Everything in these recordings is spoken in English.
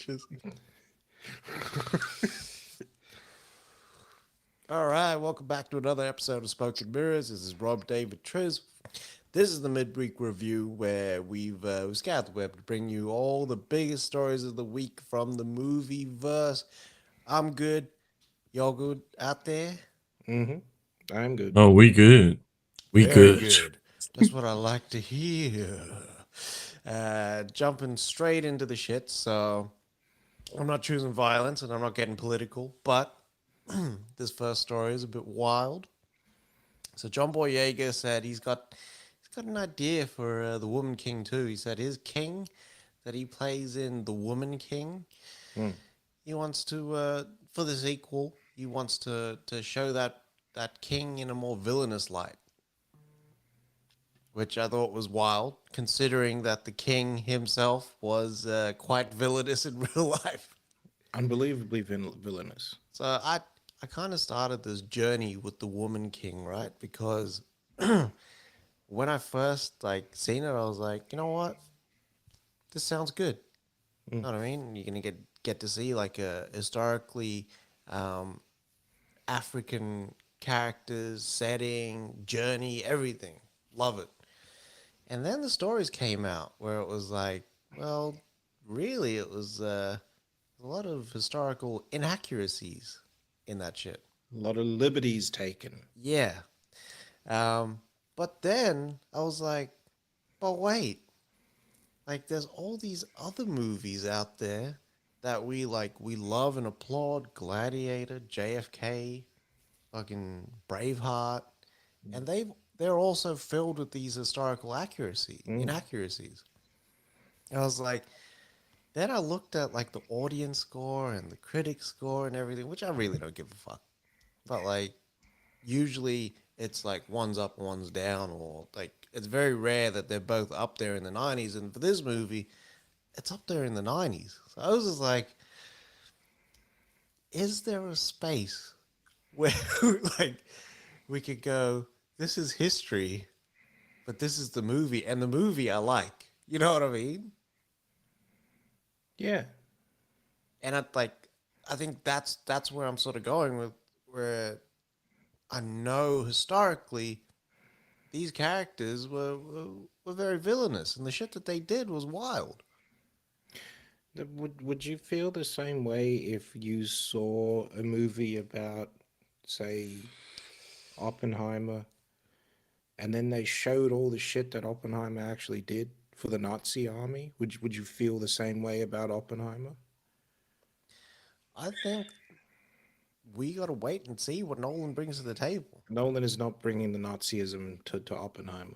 bitches. All right, welcome back to another episode of Spoken Mirrors. This is Rob David Triz. This is the midweek review where we've scoured the web to bring you all the biggest stories of the week from the movie verse. I'm good. Y'all good out there? Mm-hmm. I'm good. Oh, we good. We Very good. good. That's what I like to hear. Jumping straight into the shit. So I'm not choosing violence and I'm not getting political, but this first story is a bit wild. So John Boyega said he's got an idea for the Woman King too. He said his king that he plays in The Woman King, Mm. he wants to for the sequel. He wants to show that king in a more villainous light, which I thought was wild, considering that the king himself was quite villainous in real life. Unbelievably villainous. So I kind of started this journey with the Woman King, right? Because when I first like seen it, I was like, you know what, this sounds good. Mm. You know what I mean? You're gonna get to see like a historically um, African characters, setting, journey, everything. Love it. And then the stories came out where it was like, well, really, it was a lot of historical inaccuracies in that shit. A lot of liberties taken. Yeah. Um, but then I was like, but wait, like there's all these other movies out there that we love and applaud, Gladiator, JFK, fucking Braveheart, and they're also filled with these historical Mm. inaccuracies. I was like, then I looked at like the audience score and the critic score and everything, which I really don't give a fuck. But like usually it's like one's up, one's down, or like it's very rare that they're both up there in the 90s. And for this movie, it's up there in the 90s. So I was just like, is there a space where like we could go, this is history, but this is the movie, and the movie I like. You know what I mean? Yeah. And I think that's where I'm sort of going with where I know historically these characters were very villainous, and the shit that they did was wild. Would you feel the same way if you saw a movie about, say, Oppenheimer, and then they showed all the shit that Oppenheimer actually did for the Nazi army? Would you feel the same way about Oppenheimer? I think we got to wait and see what Nolan brings to the table. Nolan is not bringing the Nazism to Oppenheimer.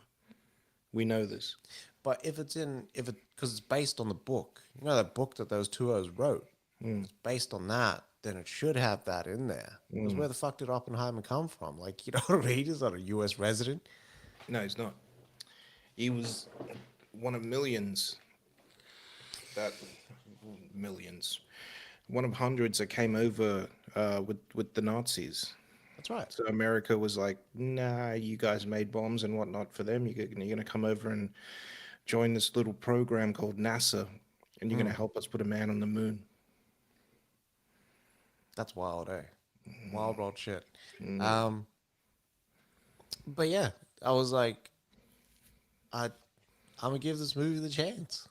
We know this. But if it because it's based on the book, you know that book that those two O's wrote. Mm. It's based on that, then it should have that in there. Because Mm. where the fuck did Oppenheimer come from? Like, you know what I mean? He's not a U.S. resident. No, he's not. He was one of millions that millions, one of hundreds that came over with the Nazis. That's right. So America was like, "Nah, you guys made bombs and whatnot for them. You're gonna come over and join this little program called NASA, and you're gonna Mm, help us put a man on the moon." that's wild, eh? Wild, wild shit. Mm. Um, but yeah, I was like, I'm gonna give this movie the chance,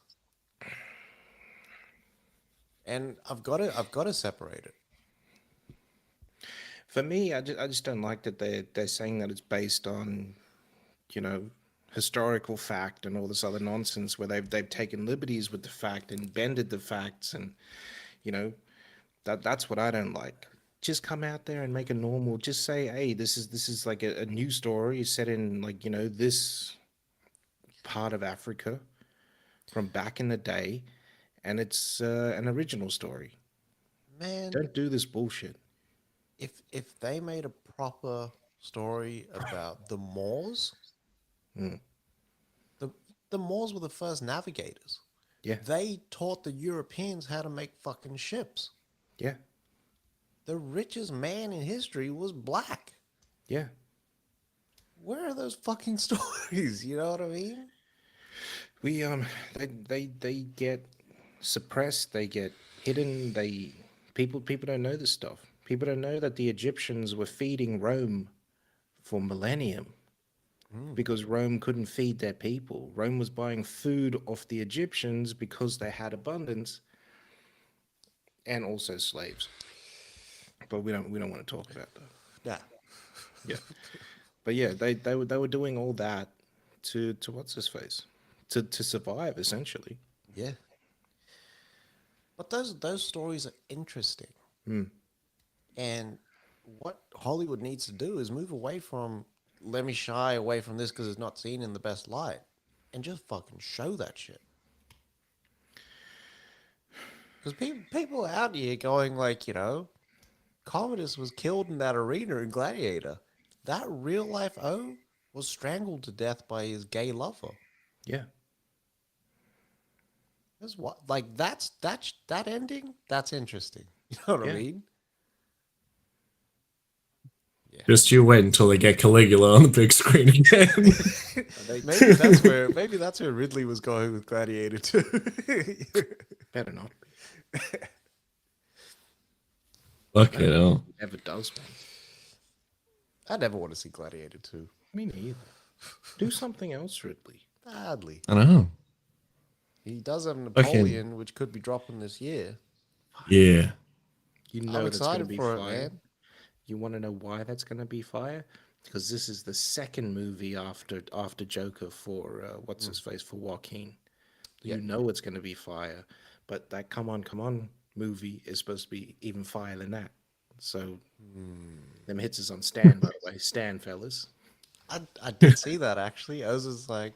and I've got to separate it. For me, I just don't like that they're saying that it's based on, you know, historical fact and all this other nonsense where they've taken liberties with the fact and bended the facts, and you know, that's what I don't like. Just come out there and make a normal. Just say, hey, this is like a new story set in, like, you know, this part of Africa from back in the day, and it's an original story. Man, Don't do this bullshit. if they made a proper story about the Moors, Mm. the the Moors were the first navigators. Yeah, They taught the Europeans how to make fucking ships. yeah, The richest man in history was black. yeah. Where are those fucking stories? You know what I mean? We they get suppressed. They get hidden. People don't know this stuff. People don't know that the Egyptians were feeding Rome for millennium because Rome couldn't feed their people. Rome was buying food off the Egyptians because they had abundance and also slaves. But we don't want to talk about that. Yeah. Yeah. But yeah, they were doing all that to what's his face? To survive essentially. Yeah. But those stories are interesting. And what Hollywood needs to do is move away from let me shy away from this because it's not seen in the best light, and just fucking show that shit. Because people out here going like, Commodus was killed in that arena in Gladiator. That real life O was strangled to death by his gay lover. Yeah. That's what, like that ending. That's interesting. You know what I Yeah. mean? Just you wait until they get Caligula on the big screen again. Maybe that's where Ridley was going with Gladiator too. Better not. Fuck it all. Never does, man. I never want to see Gladiator 2. Me neither. Do something else, Ridley. Badly. I know. He does have Napoleon, which could be dropping this year. Yeah. You know I'm that's going to excited be for fire. it, man. You want to know why that's going to be fire? Because this is the second movie after Joker for what's his face for Joaquin. You know it's going to be fire, but that Come On movie is supposed to be even fire than that. So them hits is on Stan, by the way. Stan, fellas. I did see that actually. I was just like,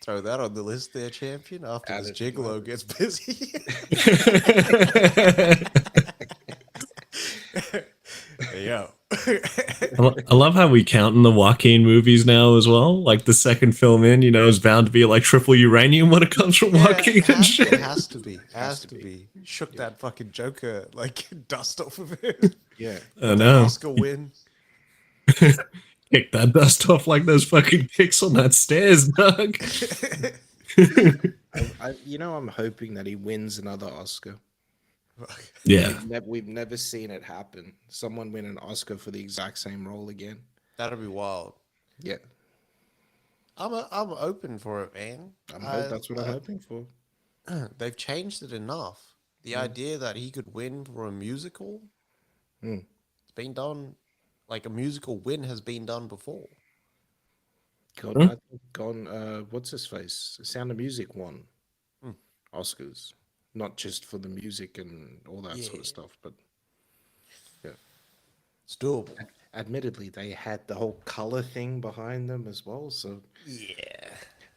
throw that on the list there, champion. After Add this it to gigolo gets busy. Yo. I love how we count in the Joaquin movies now as well. Like the second film in, is bound to be like triple uranium when it comes from Joaquin and shit. It has to be. Has to be. Shook that fucking Joker like dust off of it. Yeah. I know. Oscar win. Kick that dust off like those fucking kicks on that stairs, Doug. I'm hoping that he wins another Oscar. Yeah. We've never seen it happen. Someone win an Oscar for the exact same role again. That'd be wild. Yeah. I'm open for it, man. That's what I'm hoping for. They've changed it enough. The idea that he could win for a musical, it's been done. Like a musical win has been done before. What's his face? Sound of Music won Oscars, not just for the music and all that sort of stuff, but yeah, it's doable. Admittedly, they had the whole color thing behind them as well. So Yeah,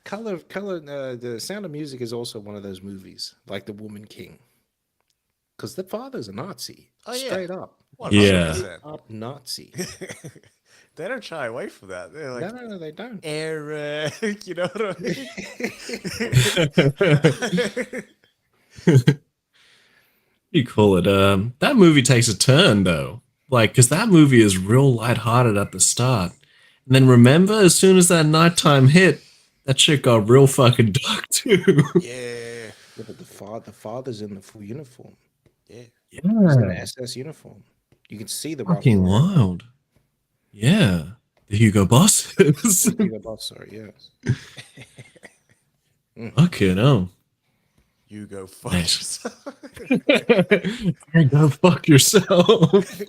color. The Sound of Music is also one of those movies, like The Woman King, because the father's a Nazi, straight up. 100%. Up Nazi. They don't shy away from that. They're like, No, they don't. Eric, you know what I mean? You call it? That movie takes a turn though, like because that movie is real lighthearted at the start, and then remember, as soon as that nighttime hit, that shit got real fucking dark too. Yeah, But the father's in the full uniform. yeah. He's in the Yeah, SS uniform. You can see the fucking wild. Yeah, the Hugo Bosses. Hugo Boss, sorry, yeah. Fucking hell. You go fuck Nice. yourself. Go fuck yourself.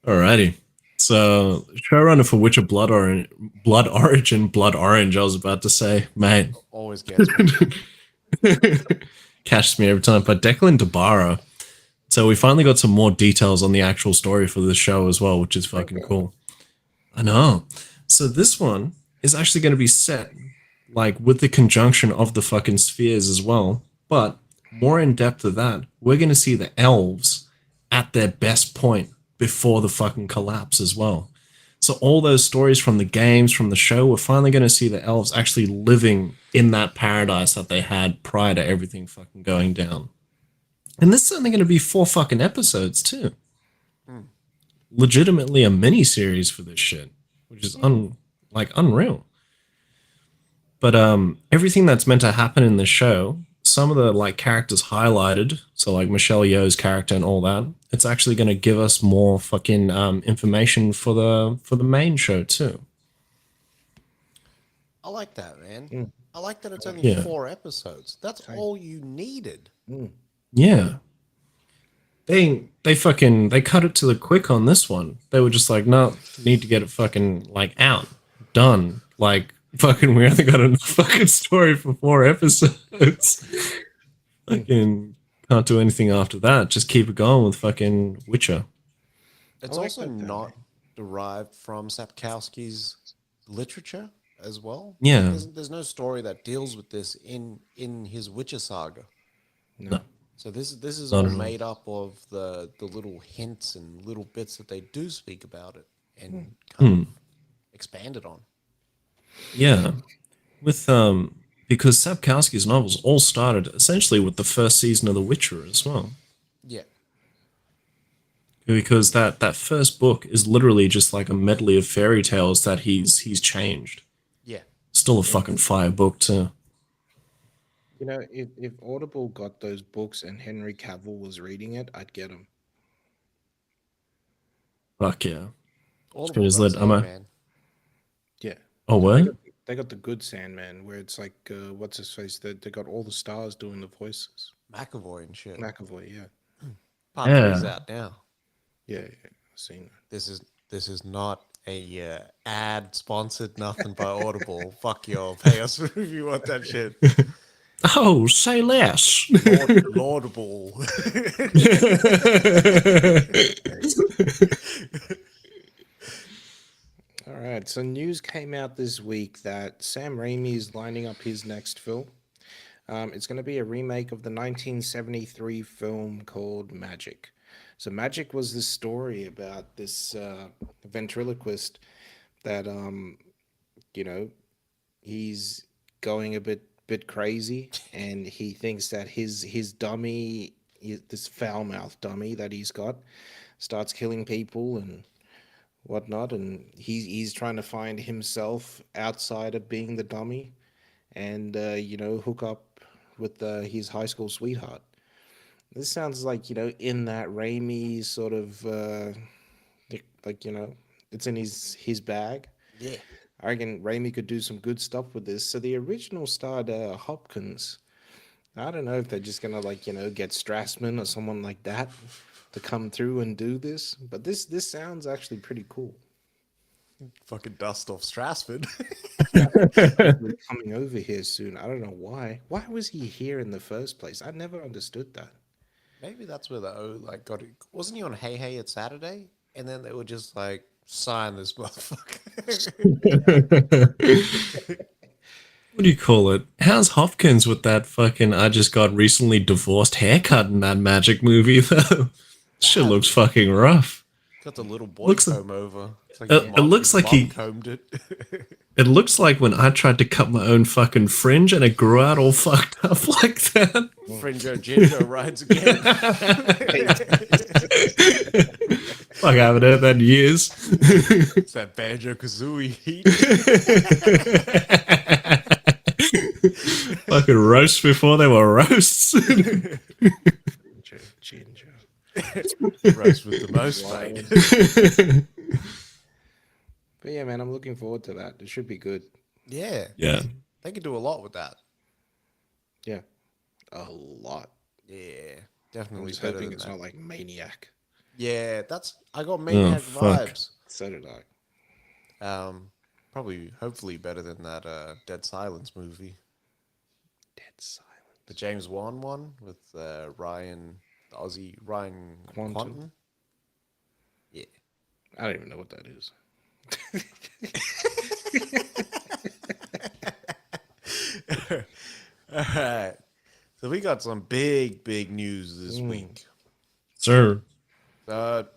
Alrighty. So, showrunner for Witcher Blood Orange, Blood Orange, I was about to say, mate. Always gets me. Catches me every time. But Declan DeBarra. So, we finally got some more details on the actual story for the show as well, which is fucking cool. I know. So, this one is actually going to be set like with the conjunction of the fucking spheres as well. But more in depth of that, we're going to see the elves at their best point before the fucking collapse as well. So all those stories from the games, from the show, we're finally going to see the elves actually living in that paradise that they had prior to everything fucking going down. And this is only going to be 4 fucking episodes too. Legitimately a mini series for this shit, which is unreal. But everything that's meant to happen in the show some of the like characters highlighted, so like Michelle Yeoh's character and all that, it's actually going to give us more fucking information for the main show too. I like that, man. Mm. I like that it's only Yeah. 4 episodes. That's Same. all you needed. Mm. Yeah. They fucking they cut it to the quick on this one. They were just like, no, need to get it fucking like out, done. Like fucking, we only got a fucking story for 4 episodes. Fucking can't do anything after that. Just keep it going with fucking Witcher. It's like also that though, not man. derived from Sapkowski's literature as well. Yeah. There's no story that deals with this in his Witcher saga. No. No. So this is Not all at all. made up of the little hints and little bits that they do speak about it and kind of expanded on. Yeah. With because Sapkowski's novels all started essentially with the first season of The Witcher as well. Yeah. Because that first book is literally just like a medley of fairy tales that he's changed. Yeah. Still a fucking fire book too. You know, if Audible got those books and Henry Cavill was reading it, I'd get them. Fuck yeah. Audible as got lit. I'm a- Sandman. Yeah. Oh They what? got, they got the good Sandman, where it's like, what's his face? They got all the stars doing the voices. McAvoy and shit. McAvoy, yeah. Part 3's Yeah. out now. Yeah, I've seen that. This is not a ad sponsored nothing by Audible. Fuck y'all. Pay us if you want that shit. Oh, say less. Laudable. All right, so news came out this week that Sam Raimi is lining up his next film. It's going to be a remake of the 1973 film called Magic. So Magic was this story about this ventriloquist that you know, he's going a bit crazy, and he thinks that his dummy, this foul mouth dummy that he's got, starts killing people and whatnot, and he's trying to find himself outside of being the dummy, and you know, hook up with his high school sweetheart. This sounds like, you know, in that Raimi sort of like, you know, it's in his bag. Yeah. I reckon Raimi could do some good stuff with this. So the original starred Hopkins. I don't know if they're just gonna, like, you know, get Strassman or someone like that to come through and do this, but this sounds actually pretty cool. Fucking dust off Strasford. We're coming over here soon. I don't know why. Why was he here in the first place? I never understood that. Maybe that's where the O like got it. Wasn't he on Hey Hey It's Saturday? And then they were just like, sign this motherfucker. What do you call it? How's Hopkins with that fucking I just got recently divorced haircut in that Magic movie though? Shit looks fucking rough. Got the little boy Looks- comb over. It's like it looks like he- combed it. It looks like when I tried to cut my own fucking fringe and it grew out all fucked up like that. Fringo Ginger rides again. Fuck, I haven't heard that in years. It's that Banjo Kazooie heat. Fucking roast before they were roasts. Ginger. Roast with the most, mate. But yeah, man, I'm looking forward to that. It should be good. Yeah. Yeah. They could do a lot with that. Yeah, a lot. Yeah. I'm Definitely just better hoping than it's that. not like Maniac. Yeah, I got Maniac fuck. vibes. So did I. Probably, hopefully better than that Dead Silence movie. Dead silent. The James Wan one with Ryan, the Aussie Ryan Quantum. Quantum. Yeah. I don't even know what that is. All right. So we got some big news this week. Sir. Ryan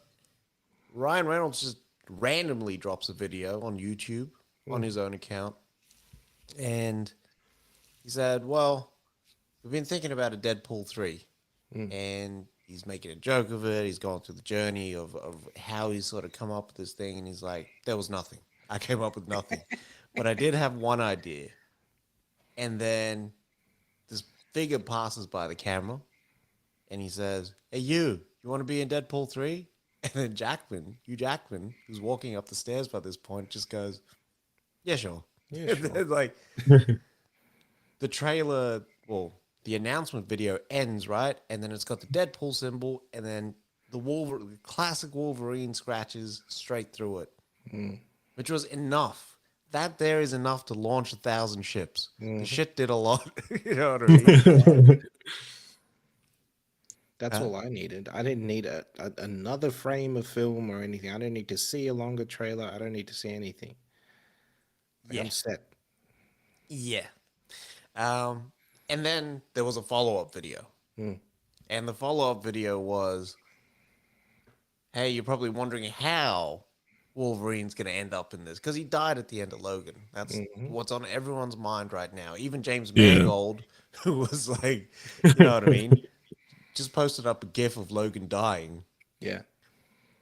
Reynolds just randomly drops a video on YouTube on his own account. And he said, well, we've been thinking about a Deadpool 3. And he's making a joke of it. He's going through the journey of how he's sort of come up with this thing. And he's like, there was nothing. I came up with nothing. But I did have one idea. And then this figure passes by the camera and he says, "Hey, you want to be in Deadpool 3?" And then Hugh Jackman, who's walking up the stairs by this point, just goes, "Yeah, sure." Yeah, And sure. then, like, the trailer, well, the announcement video ends, right? And then it's got the Deadpool symbol and then the classic Wolverine scratches straight through it, which was enough. That there is enough to launch 1,000 ships. The shit did a lot. You know what I mean? That's all I needed. I didn't need another frame of film or anything. I don't need to see a longer trailer. I don't need to see anything. Like, Yeah. I'm set. Yeah. And then there was a follow-up video. And the follow-up video was, hey, you're probably wondering how Wolverine's going to end up in this because he died at the end of Logan. That's what's on everyone's mind right now. Even James Yeah. Mangold, who was like, you know what I mean, just posted up a gif of Logan dying Yeah.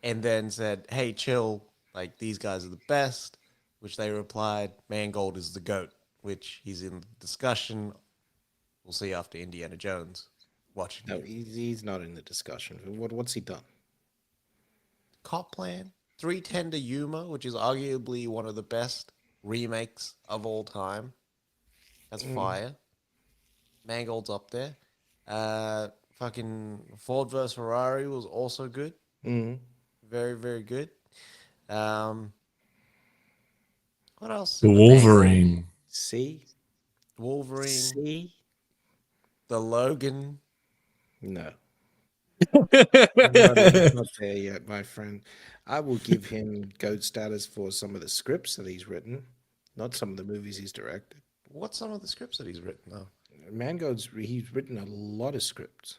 and then said, hey, chill, like these guys are the best, which they replied, Mangold is the GOAT, which he's in discussion. We'll see after Indiana Jones watching No, it. he's not in the discussion. What's he done? Cop Plan, 310 to Yuma, which is arguably one of the best remakes of all time. That's fire. Mangold's up there. Fucking Ford vs Ferrari was also good. Very, very good. What else? The Mangold, Wolverine. See? Wolverine, See? the Logan. No. Not there yet, my friend. I will give him GOAT status for some of the scripts that he's written, not some of the movies he's directed. What's some of the scripts that he's written, though? He's written a lot of scripts.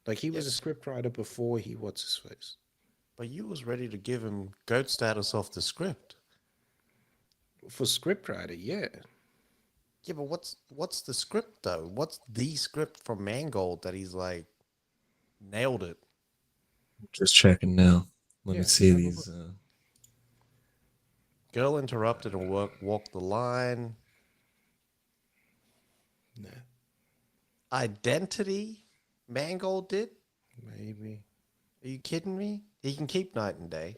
Like, he was a script writer before he what's his face. But you was ready to give him GOAT status off the script. For script writer, yeah. Yeah, but what's the script though? What's the script from Mangold that he's like nailed it? Just checking now. Let me Yeah, see have a these. Girl interrupted and walked the line. Nah, Identity, Mangold did. maybe. Are you kidding me? He can keep Night and Day.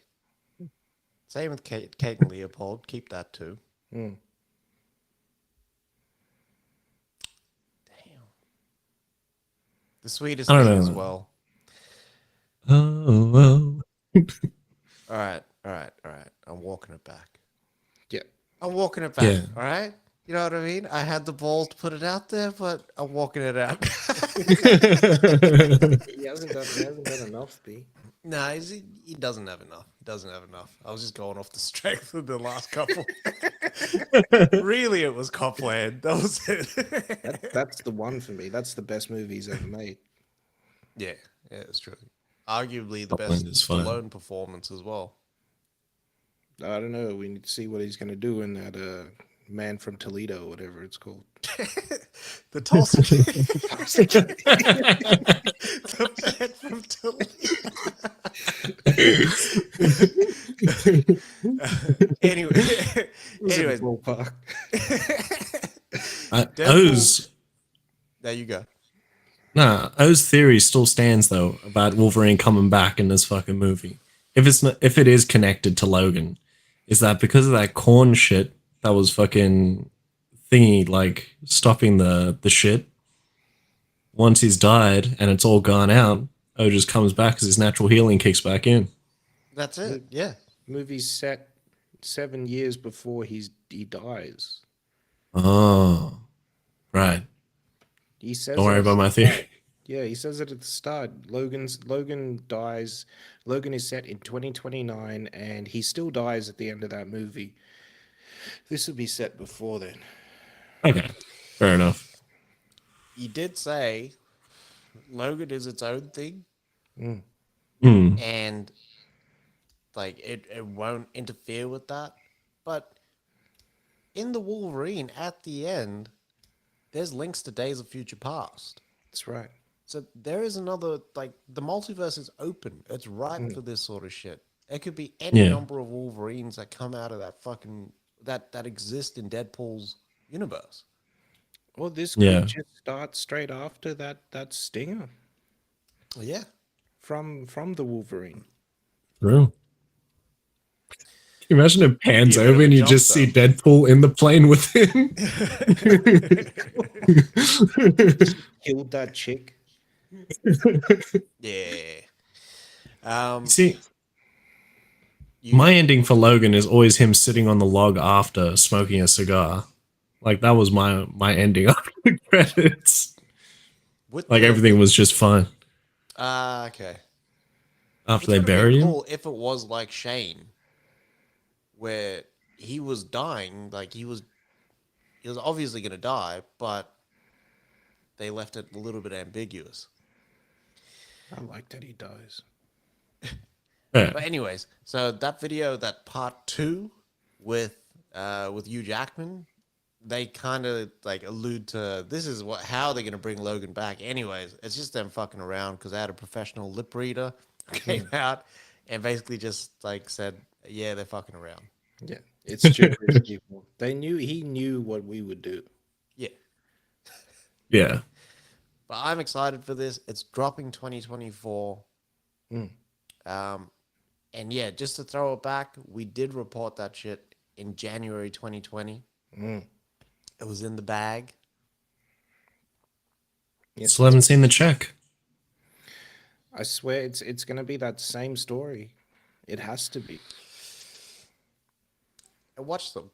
Same with Kate and Leopold. Keep that too. Hmm. Damn. The sweetest I don't thing as know. well. Oh. All right. I'm walking it back. Yeah. I'm walking it back. Yeah. All right. You know what I mean? I had the balls to put it out there, but I'm walking it out. He hasn't done enough, B. Nah, he doesn't have enough. He doesn't have enough. I was just going off the strength of the last couple. Really, it was Copland. That was it. That's the one for me. That's the best movie he's ever made. Yeah, it's true. Arguably the Copland best is fine. Stallone performance as well. I don't know. We need to see what he's going to do in that Man from Toledo, whatever it's called. The Tulsa. The man from Toledo. Anyways, Ballpark. O's there you go. O's theory still stands though about Wolverine coming back in this fucking movie. If it is connected to Logan, is that because of that corn shit that was fucking thingy, like stopping the shit? Once he's died and it's all gone out, O just comes back because his natural healing kicks back in. That's it. Yeah. Movie's set 7 years before he dies. Oh, right. He says Don't worry it about my theory. Yeah, he says it at the start. Logan dies. Logan is set in 2029, and he still dies at the end of that movie. This would be set before then. Okay, fair enough. You did say Logan is its own thing. Hmm. And like it won't interfere with that. But in the Wolverine at the end, there's links to Days of Future Past. That's right. So there is another, like, the multiverse is open. It's ripe for this sort of shit. It could be any number of Wolverines that come out of that fucking that exist in Deadpool's universe. Well, this Yeah, could just start straight after that stinger Yeah. from the Wolverine. true. Can you imagine it Be pans a bit over of a and you jump just see though. Deadpool in the plane with him? Killed that chick. Yeah. See, You my ending for Logan is always him sitting on the log after smoking a cigar. Like that was my ending after the credits. with Like the everything was just fine okay. after Which they would have been buried him. cool if it was like Shane, where he was dying, like he was obviously gonna die, but they left it a little bit ambiguous. I like that he dies. Yeah, But anyways, so that video, that part two with Hugh Jackman, they kind of like allude to this is what how they're gonna bring Logan back. Anyways, it's just them fucking around because they had a professional lip reader who came out and basically just like said, yeah, they're fucking around. Yeah, it's gibberish, people. He knew what we would do. Yeah, yeah. but I'm excited for this. It's dropping 2024. Mm. Um, and yeah, just to throw it back, we did report that shit in January 2020. Mm. It was in the bag. Yes, Still haven't seen the check. I swear it's gonna be that same story. It has to be. And watch them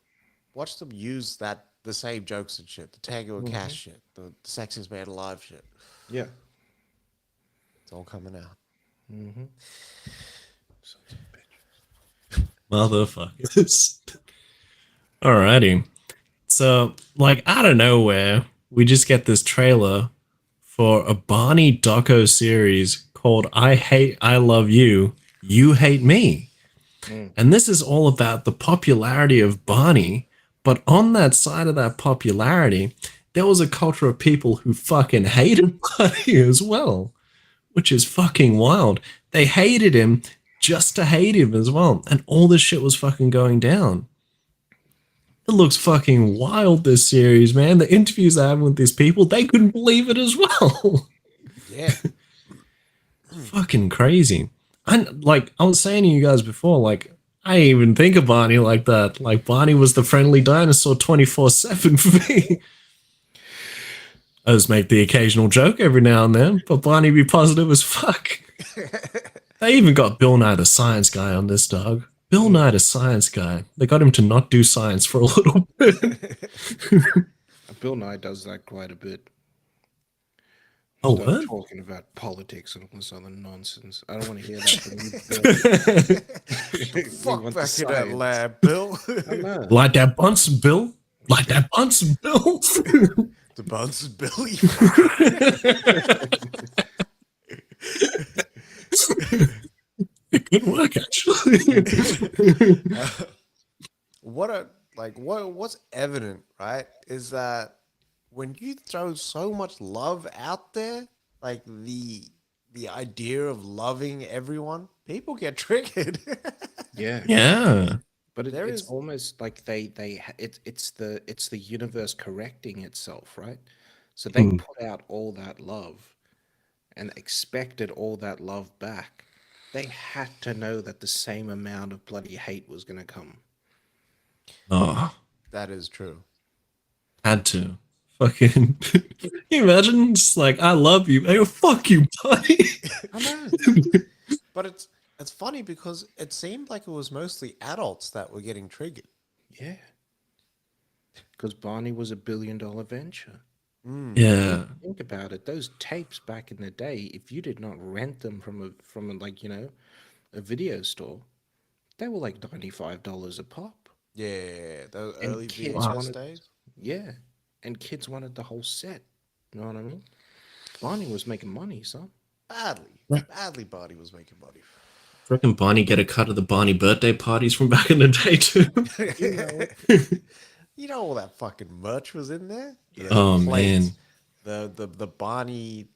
use the same jokes and shit, the Tango and Cash shit, the sexiest man alive shit. Yeah. It's all coming out. Mm-hmm. Motherfuckers. Alrighty. So, like, out of nowhere, we just get this trailer for a Barney doco series called I Hate, I Love You, You Hate Me. Mm. And this is all about the popularity of Barney. But on that side of that popularity, there was a culture of people who fucking hated Barney as well, which is fucking wild. They hated him just to hate him as well. And all this shit was fucking going down. It looks fucking wild, this series, man. The interviews I have with these people, they couldn't believe it as well. Yeah. Fucking crazy. And like I was saying to you guys before, like I didn't even think of Barney like that. Like Barney was the friendly dinosaur 24/7 for me. I just make the occasional joke every now and then, but Barney be positive as fuck. They even got Bill Nye the Science Guy on this, dog. Bill Nye the Science Guy. They got him to not do science for a little bit. Bill Nye does that quite a bit. Oh, Start what? talking about politics and all this other nonsense. I don't want to hear that from you, Bill. We Fuck want the back in that science. lab, Bill. I know. Light that Bunsen, Bill. Light that Bunsen, Bill. The Bunsen Billy. Good work, actually. What's evident, right, is that when you throw so much love out there, like the idea of loving everyone, people get triggered. Yeah. Yeah. But There it's is- almost like it's the universe correcting itself, right? So they Hmm. put out all that love and expected all that love back. They had to know that the same amount of bloody hate was going to come. Oh, That is true. had to. Fucking. Can you imagine? Just like, I love you. Hey, fuck you, buddy. I know. But it's funny because it seemed like it was mostly adults that were getting triggered. Yeah. Because Barney was $1 billion venture. Yeah. Think about it. Those tapes back in the day, if you did not rent them from a like, a video store, they were like $95 a pop. Yeah, those And early kids VHS wanted days. Yeah. And kids wanted the whole set. You know what I mean? Barney was making money, son. Badly Barney was making money. Freaking Barney get a cut of the Barney birthday parties from back in the day, too. You know, You know all that fucking merch was in there. The Oh, plates, man. the Barney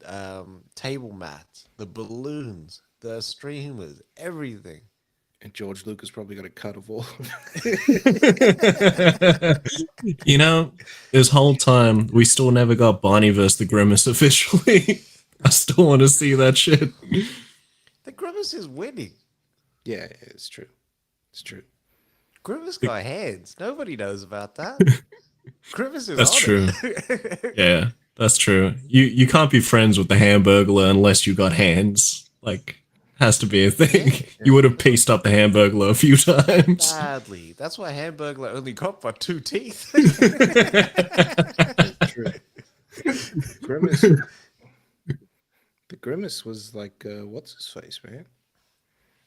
table mats, the balloons, the streamers, everything. And George Lucas probably got a cut of all. You know, this whole time we still never got Barney versus the Grimace officially. I still want to see that shit. The Grimace is winning. Yeah, it's true. It's true. Grimace got hands. Nobody knows about that. Grimace is That's on true. it. Yeah, that's true. You can't be friends with the Hamburglar unless you got hands. Like, has to be a thing. Yeah. You would have pieced up the Hamburglar a few times. Badly. That's why Hamburglar only got by 2 teeth. True. Grimace. The Grimace was like, what's his face, man?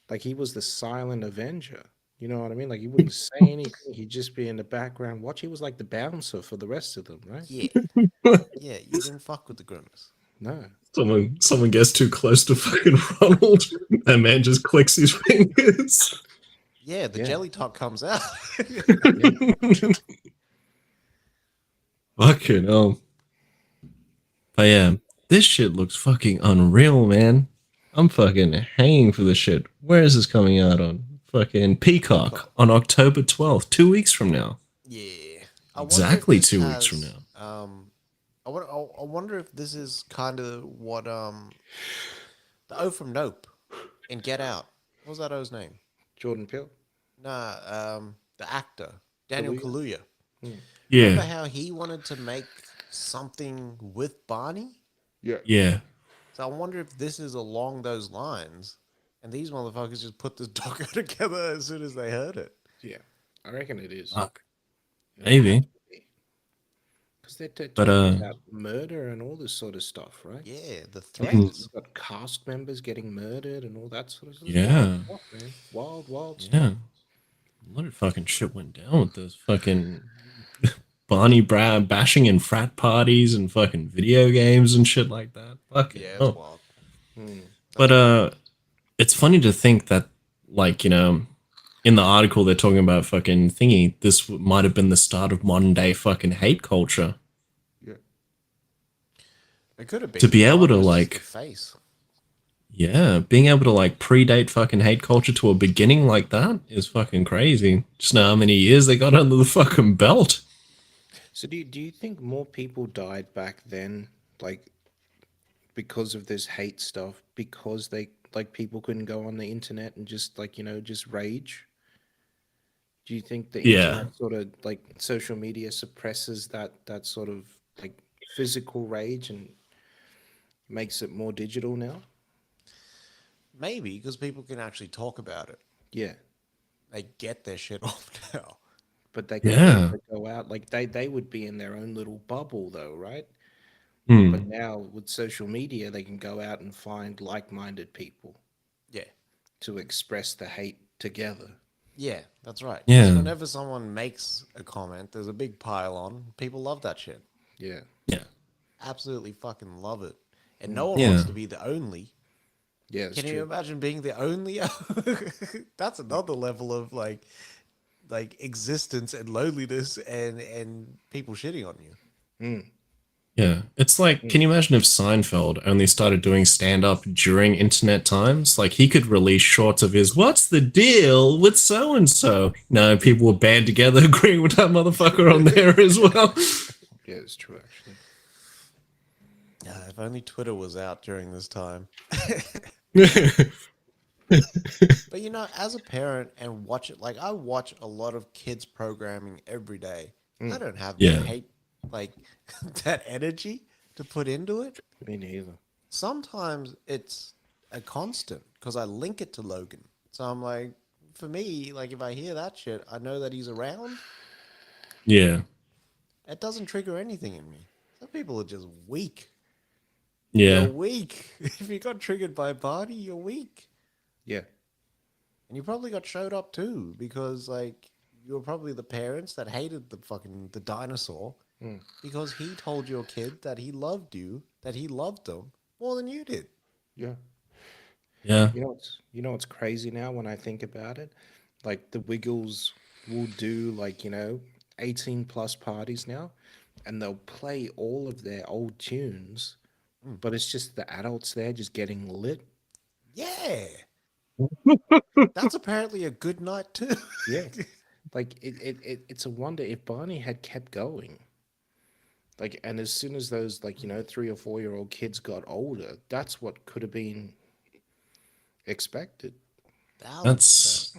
Like he was the silent Avenger. You know what I mean? Like he wouldn't say anything. He'd just be in the background. Watch. He was like the bouncer for the rest of them, right? Yeah. Yeah, you didn't fuck with the Grimace. No. Someone gets too close to fucking Ronald, that man just clicks his fingers. Yeah, the Yeah. jelly top comes out. Fucking hell. But yeah, this shit looks fucking unreal, man. I'm fucking hanging for this shit. Where is this coming out on? Fucking Peacock on October 12th, 2 weeks from now. Yeah. I wonder if Exactly this 2 weeks from has, now. I wonder if this is kind of what the O from Nope in Get Out. What was that O's name? Jordan Peele. Nah, the actor Daniel Kaluuya. Remember Yeah, how he wanted to make something with Barney? Yeah. yeah. So I wonder if this is along those lines, and these motherfuckers just put this doco together as soon as they heard it. Yeah. I reckon it is. Fuck. Maybe. Because they're But, talking about murder and all this sort of stuff, right? Yeah, the Mhm. threats. You've got cast members getting murdered and all that sort of stuff. Yeah. Wild stuff, man. Wild stuff. Yeah. A lot of fucking shit went down with this fucking Barney Brown bashing in frat parties and fucking video games and shit like that. Fucking Yeah, it's hell. wild. But it's funny to think that, like, you know, in the article they're talking about fucking thingy, this might have been the start of modern day fucking hate culture. Yeah. It could have been. To be able to, Barney was just like- the face. Yeah, being able to like predate fucking hate culture to a beginning like that is fucking crazy. Just know how many years they got under the fucking belt. So do you think more people died back then, like because of this hate stuff, because they like people couldn't go on the internet and just like, just rage? Do you think the Yeah. internet sort of like social media suppresses that sort of like physical rage and makes it more digital now? Maybe because people can actually talk about it. Yeah. They get their shit off now. But they Yeah. can't go out like they would be in their own little bubble though, right? Hmm. But now with social media, they can go out and find like-minded people Yeah. to express the hate together. Yeah, that's right. 'Cause Yeah. whenever someone makes a comment, there's a big pile on. People love that shit. Yeah. Yeah. Absolutely fucking love it. And no one Yeah. wants to be the only. Yeah, it's Can you true. imagine being the only? That's another level of like existence and loneliness and people shitting on you. Yeah. It's like, can you imagine if Seinfeld only started doing stand up during internet times? Like, he could release shorts of his, what's the deal with so and so? No, people were band together agreeing with that motherfucker on there as well. Yeah, it's true actually. If only Twitter was out during this time. But as a parent and watch it, like I watch a lot of kids programming every day. I don't have Yeah. that hate, like that energy to put into it. Me neither. Sometimes it's a constant because I link it to Logan. So I'm like, for me, like if I hear that shit, I know that he's around. Yeah. It doesn't trigger anything in me. Some people are just weak. Yeah. You're weak. If you got triggered by Barney, you're weak. Yeah. And you probably got showed up too because like you were probably the parents that hated the dinosaur because he told your kid that he loved you, that he loved them more than you did. Yeah. Yeah. You know what's crazy now when I think about it? Like the Wiggles will do like, 18 plus parties now and they'll play all of their old tunes, but it's just the adults there just getting lit. Yeah. That's apparently a good night too. Yeah. Like it's a wonder if Barney had kept going. Like, and as soon as those, like, 3 or 4 year old kids got older, that's what could have been expected. 1000%. That's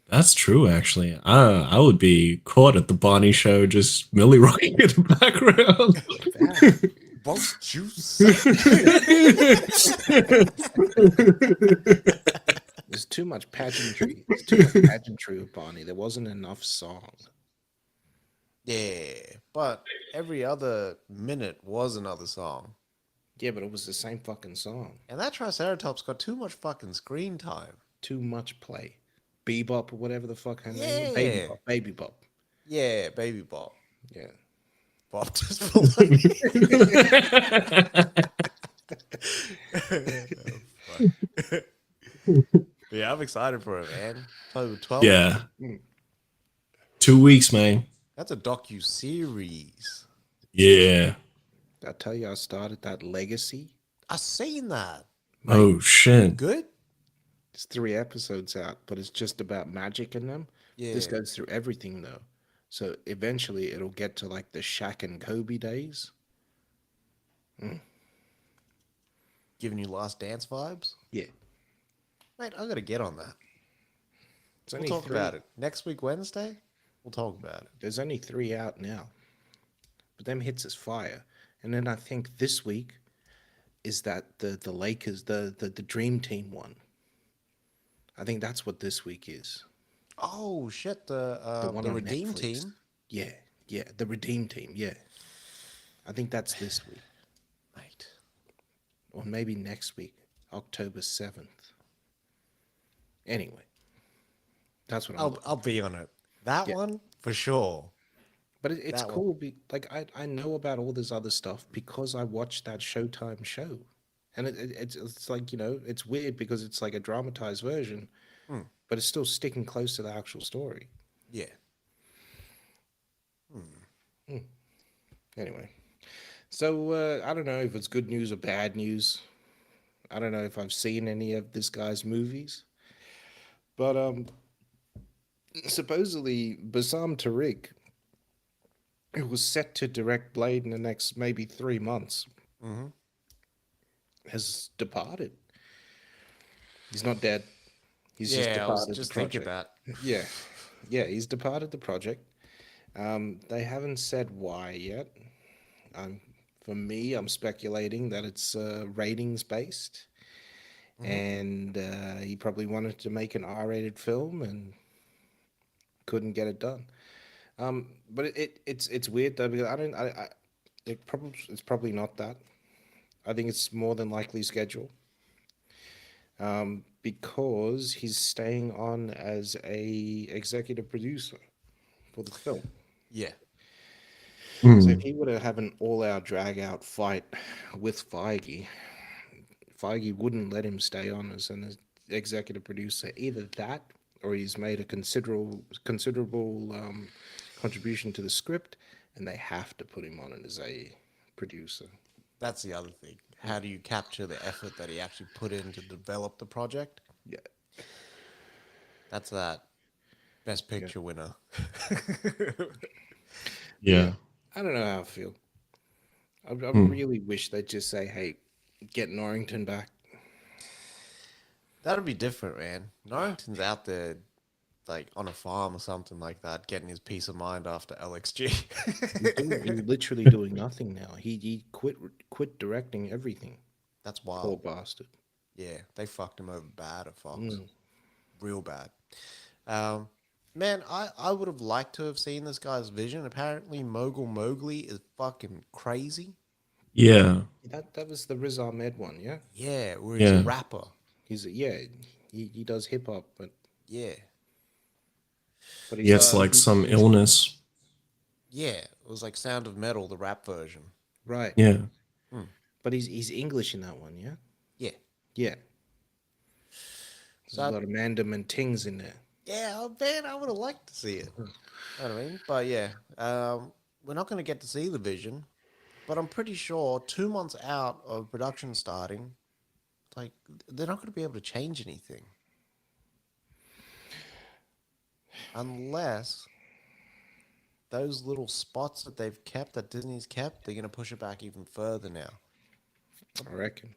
that's true. Actually, I would be caught at the Barney show, just Millie rocking in the background. That What you say? there's too much pageantry. There's too much pageantry with Barney. There wasn't enough song. Yeah, but every other minute was another song. Yeah, but it was the same fucking song. And that Triceratops got too much fucking screen time. Too much play. Bebop or whatever the fuck her name was. Baby Yeah. Bop. Baby Bop. Yeah, Baby Bob. Yeah. Bob just felt like. Yeah, I'm excited for it, man. October 12th. Yeah, 2 weeks, man. That's a docu-series. Yeah. Did I tell you I started that Legacy? I seen that. Oh shit. Good? It's 3 episodes out, but it's just about magic in them. This Yeah. goes through everything though. So eventually it'll get to like the Shaq and Kobe days. Giving you Last Dance vibes? Yeah. Mate, I gotta get on that. It's We'll only talk three. about it. Next week, Wednesday, we'll talk about it. There's only 3 out now. But them hits is fire. And then I think this week is that the Lakers, the Dream Team one. I think that's what this week is. Oh, shit. The one The on Redeem Netflix. Team. Yeah, yeah, the Redeem Team, yeah. I think that's this week. Mate. Or maybe next week, October 7th. Anyway, that's what I'm looking. I'll be on it. That Yeah. one, for sure. But it's that one. cool. Like I know about all this other stuff because I watched that Showtime show, and it's like it's weird because it's like a dramatized version, but it's still sticking close to the actual story. Yeah. Anyway, so I don't know if it's good news or bad news. I don't know if I've seen any of this guy's movies, but supposedly Bassam Tariq, who was set to direct Blade in the next maybe 3 months, Mm-hmm. has departed. He's not dead. He's just Yeah, I was departed just the thinking project. that. Yeah, yeah, he's departed the project. They haven't said why yet. For me, I'm speculating that it's ratings based, and he probably wanted to make an R-rated film and couldn't get it done. But it's weird though because I don't I it's probably not that. I think it's more than likely schedule. Because he's staying on as a executive producer for the film. Yeah. So if he were to have an all-out drag-out fight with Feige, Feige wouldn't let him stay on as an executive producer. Either that, or he's made a considerable contribution to the script, and they have to put him on as a producer. That's the other thing. How do you capture the effort that he actually put in to develop the project? Yeah. That's that Best Picture winner. Yeah. I don't know how I feel. I really wish they'd just say, "Hey, get Norrington back." That'd be different, man. Norrington's out there, like on a farm or something like that, getting his peace of mind after LXG. He's literally doing nothing now. He quit directing everything. That's Poor wild. bastard. Yeah, they fucked him over bad at Fox. Real bad. Man, I would have liked to have seen this guy's vision. Apparently, Mogul Mowgli is fucking crazy. Yeah. That was the Riz Ahmed one, yeah. Yeah, where he's a Yeah. rapper. He does hip hop, but Yeah. He gets like some illness. Yeah, it was like Sound of Metal, the rap version. right. Yeah. But he's English in that one, yeah. Yeah. Yeah. So There's a lot of Mandem and Tings in there. yeah, oh, man, I would have liked to see it. You know what I mean? But yeah, we're not going to get to see the vision, but I'm pretty sure 2 months out of production starting, like they're not going to be able to change anything. unless those little spots that they've kept, that Disney's kept, they're going to push it back even further now. I reckon.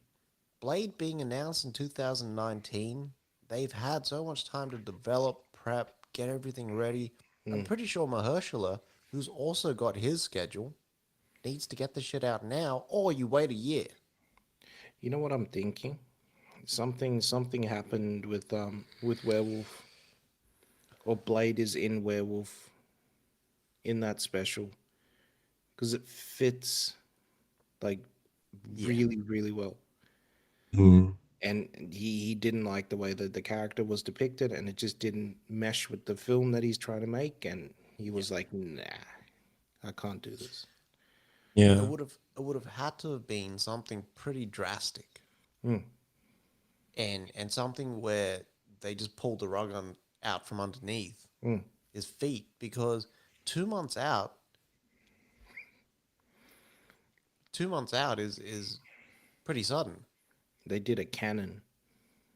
Blade being announced in 2019, they've had so much time to develop, prep, get everything ready. I'm pretty sure Mahershala, who's also got his schedule, needs to get the shit out now, or you wait a year. You know what I'm thinking? Something happened with Werewolf, or Blade is in Werewolf in that special because it fits like Yeah, really well. Hmm. And he didn't like the way that the character was depicted, and it just didn't mesh with the film that he's trying to make. And he yeah. was like, "Nah, I can't do this." Yeah. It would have had to have been something pretty drastic, Mm, and something where they just pulled the rug on out from underneath mm. his feet, because 2 months out, 2 months out is pretty sudden. They did a canon.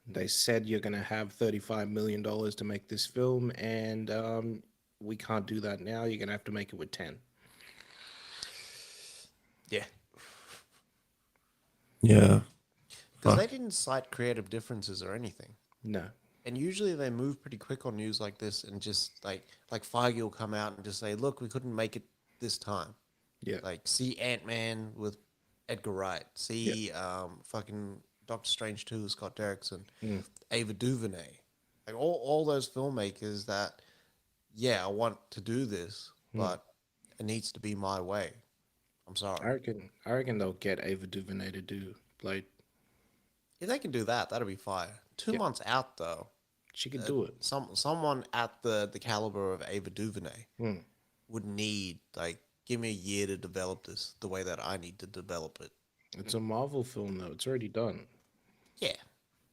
They said you're gonna have $35 million to make this film, and we can't do that now. You're gonna have to make it with 10. Yeah, Yeah. because they Fuck. didn't cite creative differences or anything. No. And usually they move pretty quick on news like this, and just like Feige will come out and just say, "Look, we couldn't make it this time." Yeah. Like, see Ant-Man with Edgar Wright, Yeah. see fucking Doctor Strange 2 with Scott Derrickson, Mm. Ava DuVernay, like all those filmmakers that, yeah, I want to do this, Mm. but it needs to be my way. I'm sorry. I reckon they'll get Ava DuVernay to do Blade. If they can do that, that'll be fire. Two Yeah. months out though, She could do it. someone at the caliber of Ava DuVernay Mm. would need, like, give me a year to develop this the way that I need to develop it. It's a Marvel film though. It's already done. Yeah.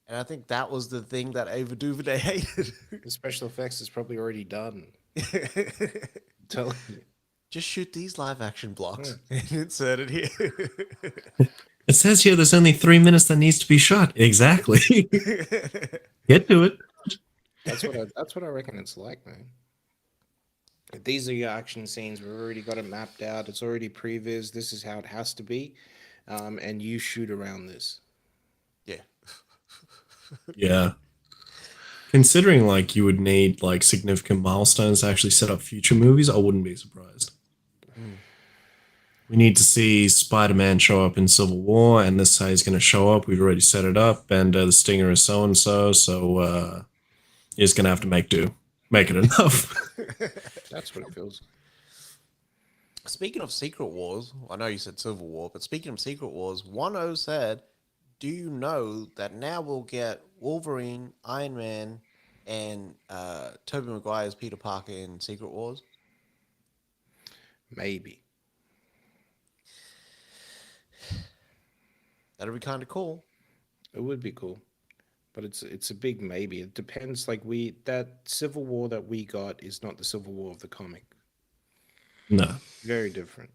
And I think that was the thing that Ava DuVernay hated. The special effects is probably already done. I'm telling you. Just shoot these live action Yeah. blocks and insert it here. It says here there's only 3 minutes that needs to be shot. Exactly. Get to it. That's what I reckon it's like, man. These are your action scenes. We've already got it mapped out. It's already previs. This is how it has to be, and you shoot around this. Yeah. Yeah. Considering like you would need like significant milestones to actually set up future movies, I wouldn't be surprised. Mm. We need to see Spider-Man show up in Civil War, and this is how he's going to show up. We've already set it up, and the stinger is so and so. So you're just going to have to make do, make it enough. That's what it feels. Speaking of Secret Wars, I know you said Civil War, but speaking of Secret Wars, 1O said, "Do you know that now we'll get Wolverine, Iron Man, and Tobey Maguire's Peter Parker in Secret Wars?" Maybe. That'd be kind of cool. It would be cool, but it's a big maybe. It depends. Like that Civil War that we got is not the Civil War of the comic. No. Very different.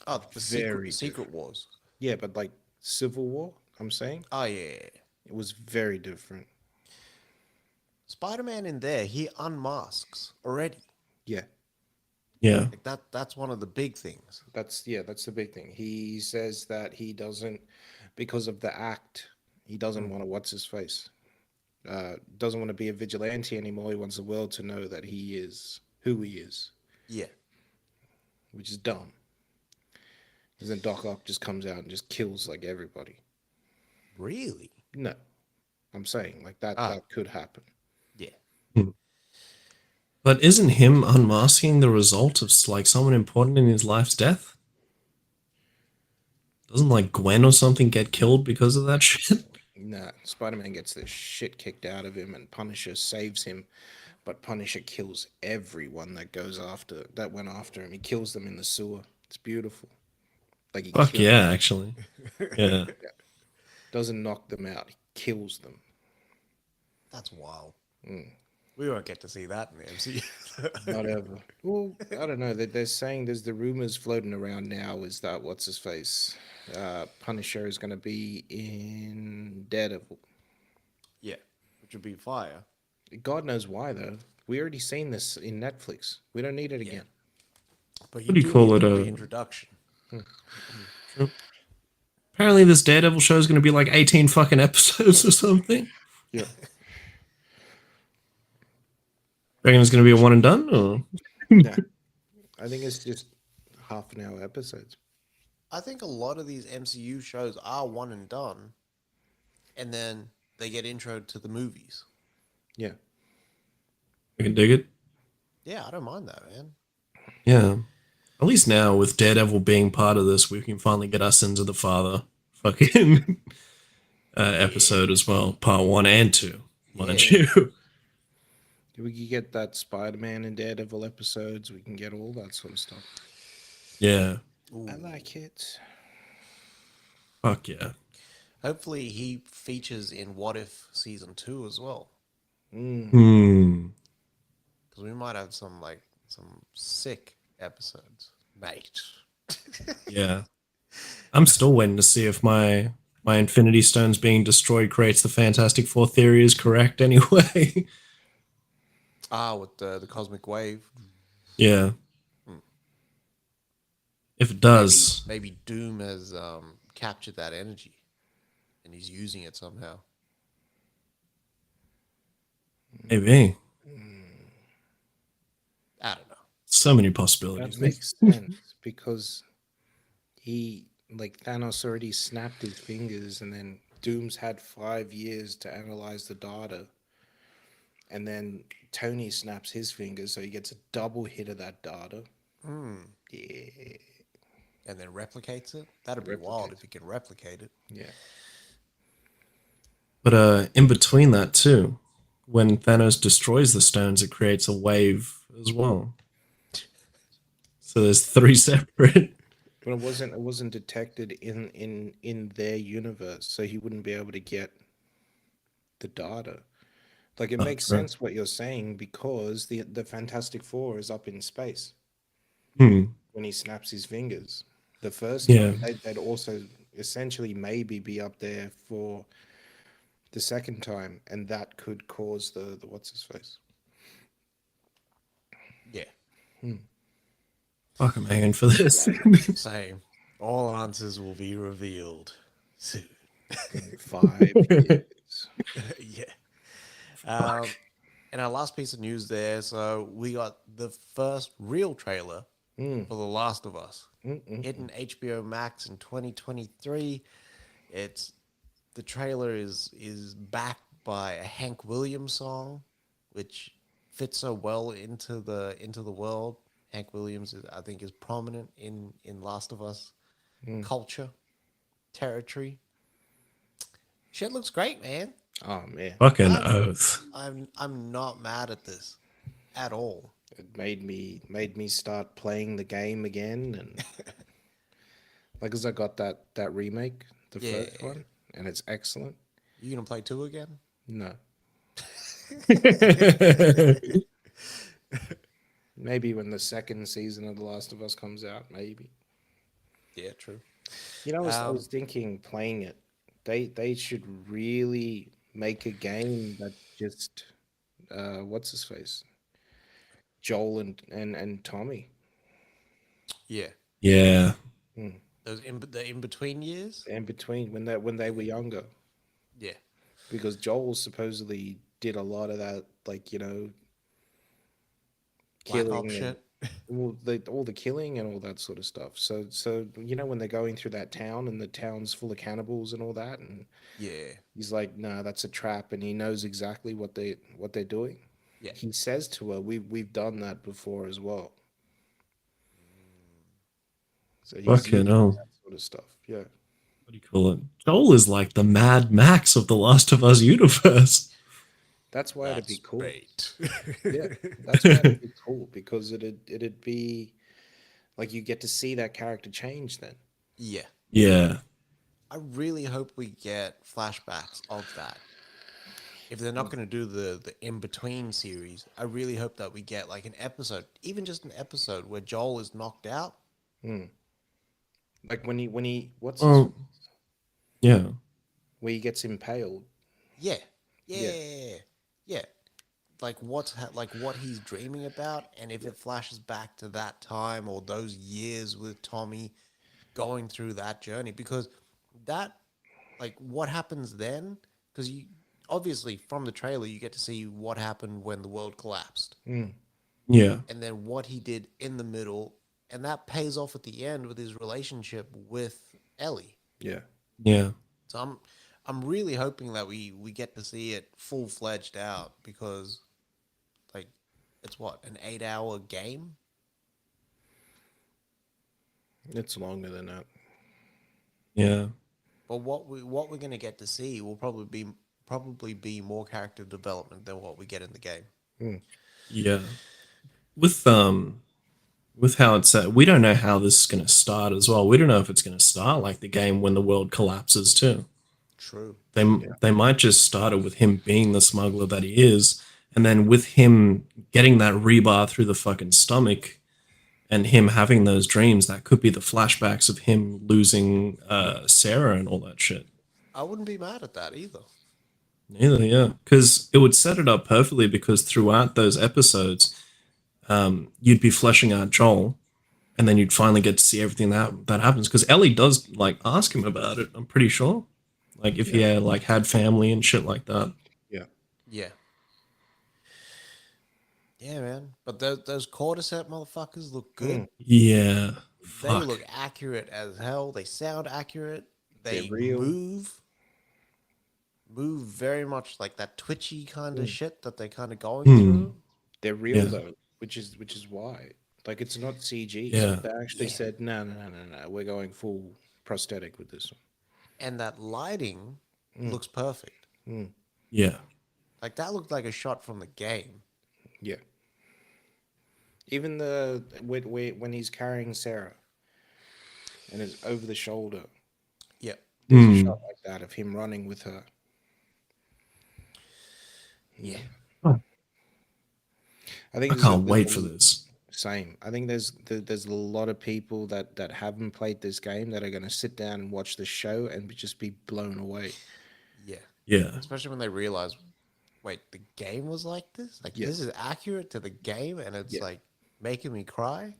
Oh, the Very Secret Wars. Yeah, but like Civil War, I'm saying Oh yeah. it was very different. Spider-Man in there, he unmasks already. Yeah, Yeah. Like that's one of the big things. that's the big thing. He says that he doesn't, because of the act, he doesn't want to. What's his face? Doesn't want to be a vigilante anymore. He wants the world to know that he is who he is, Yeah. which is dumb. Because then Doc Ock just comes out and just kills like everybody. Really? No, I'm saying like that. Ah. That could happen. Yeah. But isn't him unmasking the result of like someone important in his life's death? Doesn't like Gwen or something get killed because of that shit? Nah, Spider-Man gets the shit kicked out of him, and Punisher saves him. But Punisher kills everyone that went after him. He kills them in the sewer. It's beautiful. Like he Fuck kills yeah, actually. Yeah. doesn't knock them out. He kills them. That's wild. Mm. We won't get to see that in the MCU. Not ever. Well, I don't know. They're saying there's the rumors floating around now is that what's his face? Punisher is going to be in Daredevil. Yeah, which would be fire. God knows why though. We already seen this in Netflix. We don't need it Yeah. again. But you What do you do call need it? the reintroduction. Apparently, this Daredevil show is going to be like 18 fucking episodes or something. Yeah. Reckon it's going to be a one and done? Or? Yeah. I think it's just half an hour episodes. I think a lot of these MCU shows are one and done, and then they get introed to the movies. Yeah. You can dig it? Yeah, I don't mind that, man. Yeah. At least now, with Daredevil being part of this, we can finally get our Sins of the Father fucking episode as well. Part 1 and 2, mind Yeah. you. We can get that Spider-Man and Daredevil episodes. We can get all that sort of stuff. Yeah. I Ooh. like it. Fuck yeah. Hopefully, he features in What If season 2 as well, Hmm. because we might have some sick episodes, mate. Yeah. I'm still waiting to see if my Infinity Stones being destroyed creates the Fantastic Four theory is correct anyway. With the cosmic wave. Yeah. If it Maybe does, maybe Doom has captured that energy, and he's using it somehow. maybe. I don't know. So many That possibilities. makes sense because like Thanos already snapped his fingers, and then Doom's had 5 years to analyze the data, and then Tony snaps his fingers, so he gets a double hit of that data. Yeah, And then replicates it. That'd be wild Replicates. if he can replicate it. yeah. But in between that too, when Thanos destroys the stones, it creates a wave as well. So there's 3 separate. But it wasn't detected in their universe, so he wouldn't be able to get the data. Like it Oh, makes true. sense what you're saying because the Fantastic Four is up in space Hmm. when he snaps his fingers. The first Yeah. time they'd also essentially maybe be up there for the second time, and that could cause the what's his face. Yeah. Fuck, I'm hanging for this. Same. All answers will be revealed soon. In 5 years. Yeah. And our last piece of news there. So we got the first real trailer for The Last of Us hitting HBO Max in 2023. The trailer is backed by a Hank Williams song, which fits so well into the world. Hank Williams I think is prominent in Last of Us culture, territory. Shit looks great, man. Oh man, Fucking I'm oath. I'm not mad at this at all. it made me start playing the game again, and like, cause I got that remake, the Yeah. first one, and it's excellent. You gonna play 2 again? No, maybe when the second season of The Last of Us comes out, maybe. Yeah, true. I was thinking playing it. They should really make a game that just what's his face, Joel and Tommy. Yeah. Yeah. Those the in between years? In between when they were younger, Yeah. because Joel supposedly did a lot of that, like Black Ops killing and shit. all the killing and all that sort of stuff. So when they're going through that town and the town's full of cannibals and all that, and Yeah. he's like, "No, that's a trap," and he knows exactly what they're doing. Yeah. He says to her, "We've done that before as well." So he's Fucking used to hell. that sort of stuff. Yeah. What do you call it? Joel is like the Mad Max of the Last of Us universe. That's why it'd be That's cool. great. Yeah, that's why it'd be cool because it'd be like you get to see that character change then. Yeah. Yeah. I really hope we get flashbacks of that. If they're not going to do the in between series, I really hope that we get like an episode, even just an episode where Joel is knocked out. Like when he Well, yeah. where he gets impaled. Yeah. Yeah. Yeah. Yeah. like what he's dreaming about, and if it flashes back to that time or those years with Tommy going through that journey, because that like what happens then, because you obviously from the trailer you get to see what happened when the world collapsed, Yeah. and then what he did in the middle, and that pays off at the end with his relationship with Ellie. Yeah. Yeah. So I'm really hoping that we get to see it full fledged out, because like it's what, an 8 hour game. It's longer than that. Yeah. But what we're gonna get to see will probably be more character development than what we get in the game. Yeah. With how it's we don't know how this is going to start as well. We don't know if it's going to start like the game when the world collapses too. True. They might just start it with him being the smuggler that he is, and then with him getting that rebar through the fucking stomach, and him having those dreams. That could be the flashbacks of him losing Sarah and all that shit. I wouldn't be mad at that either. Neither, yeah, because it would set it up perfectly. Because throughout those episodes, you'd be fleshing out Joel, and then you'd finally get to see everything that happens. Because Ellie does like ask him about it. I'm pretty sure, like if he had like had family and shit like that. Yeah. Yeah. Yeah, man. But those cordyceps motherfuckers look good. Yeah, They fuck. look accurate as hell. They sound accurate. They're They real. move very much like that twitchy kind of shit that they're kind of going Hmm. through. They're real Yeah. though, which is why. Like it's not CG. Yeah. They actually said no. We're going full prosthetic with this one. And that lighting looks perfect. Yeah, Like that looked like a shot from the game. Yeah. Even when he's carrying Sarah and it's over the shoulder, Yep. there's a shot like that of him running with her. Yeah. I think I there's can't wait for this. Same. I think there's a lot of people that haven't played this game that are going to sit down and watch the show and just be blown away. Yeah. Yeah, Especially when they realize, wait, the game was like this? Like Yeah. this is accurate to the game, and it's Yeah. like making me cry?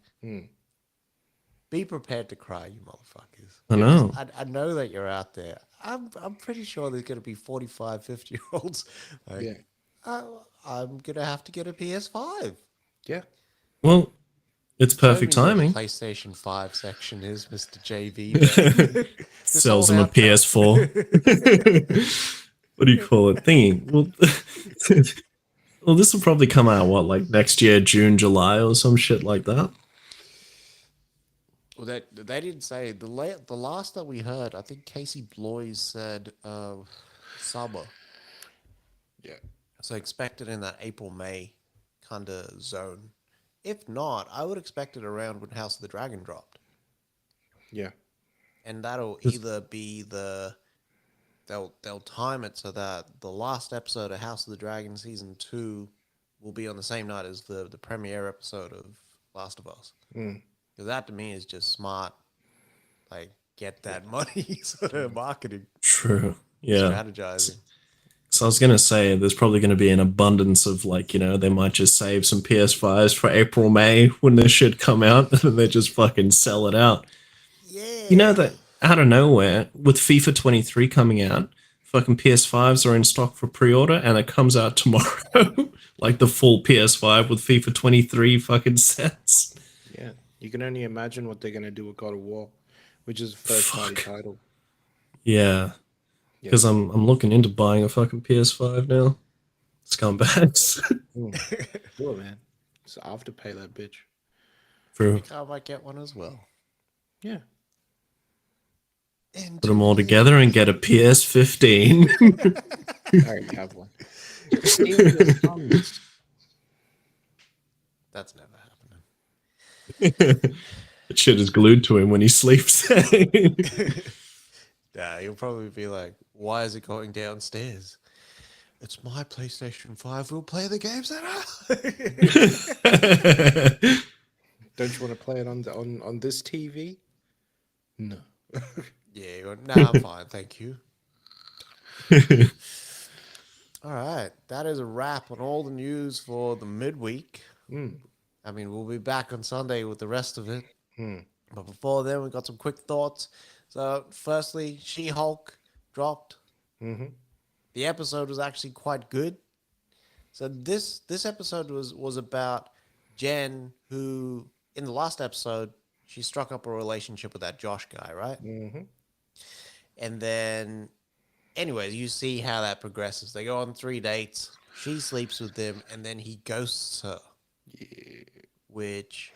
Be prepared to cry, you motherfuckers. I know. I know that you're out there. I'm pretty sure there's going to be 45, 50-year-olds. Like, Yeah. I'm going to have to get a PS5. Yeah. Well, it's perfect Show me timing. where the PlayStation 5 section is, Mr. JV. man. This Sells old them a outro. PS4. What do you call it? Thingy. Well, this will probably come out what, like next year, June, July, or some shit like that. Well, they didn't say the last that we heard. I think Casey Bloys said summer. Yeah. So expect it in that April May kind of zone. If not, I would expect it around when House of the Dragon dropped, Yeah. and that'll either be they'll time it so that the last episode of House of the Dragon season 2 will be on the same night as the premiere episode of Last of Us. Because that to me is just smart, like get that money sort of marketing True. Yeah. strategizing. So I was gonna say there's probably gonna be an abundance of like, they might just save some PS5s for April, May when this shit come out, and then they just fucking sell it out. Yeah. You know that out of nowhere, with FIFA 23 coming out, fucking PS5s are in stock for pre-order, and it comes out tomorrow. Like the full PS5 with FIFA 23 fucking sets. Yeah. You can only imagine what they're going to do with God of War, which is a first-party title. Yeah. Because I'm looking into buying a fucking PS5 now. Scumbags. Do it, man. So I have to pay that bitch. True. I might get one as well. Yeah. And Put them all together and get a PS15. I already have one. Steal your son's. that's never happening. That shit is glued to him when he sleeps. Yeah, you'll probably be like, why is it going downstairs? It's my PlayStation 5. We'll play the games that are. Don't you want to play it on this TV? No. Yeah, nah, I'm fine. Thank you. All right, that is a wrap on all the news for the midweek. Mm. I mean, we'll be back on Sunday with the rest of it. Mm. But before then, we got some quick thoughts. So, firstly, She-Hulk dropped. Mm-hmm. The episode was actually quite good. So this episode was about Jen, who in the last episode she struck up a relationship with that Josh guy, right? Mm-hmm. And then, anyways, you see how that progresses. They go on 3 dates. She sleeps with him, and then he ghosts her, which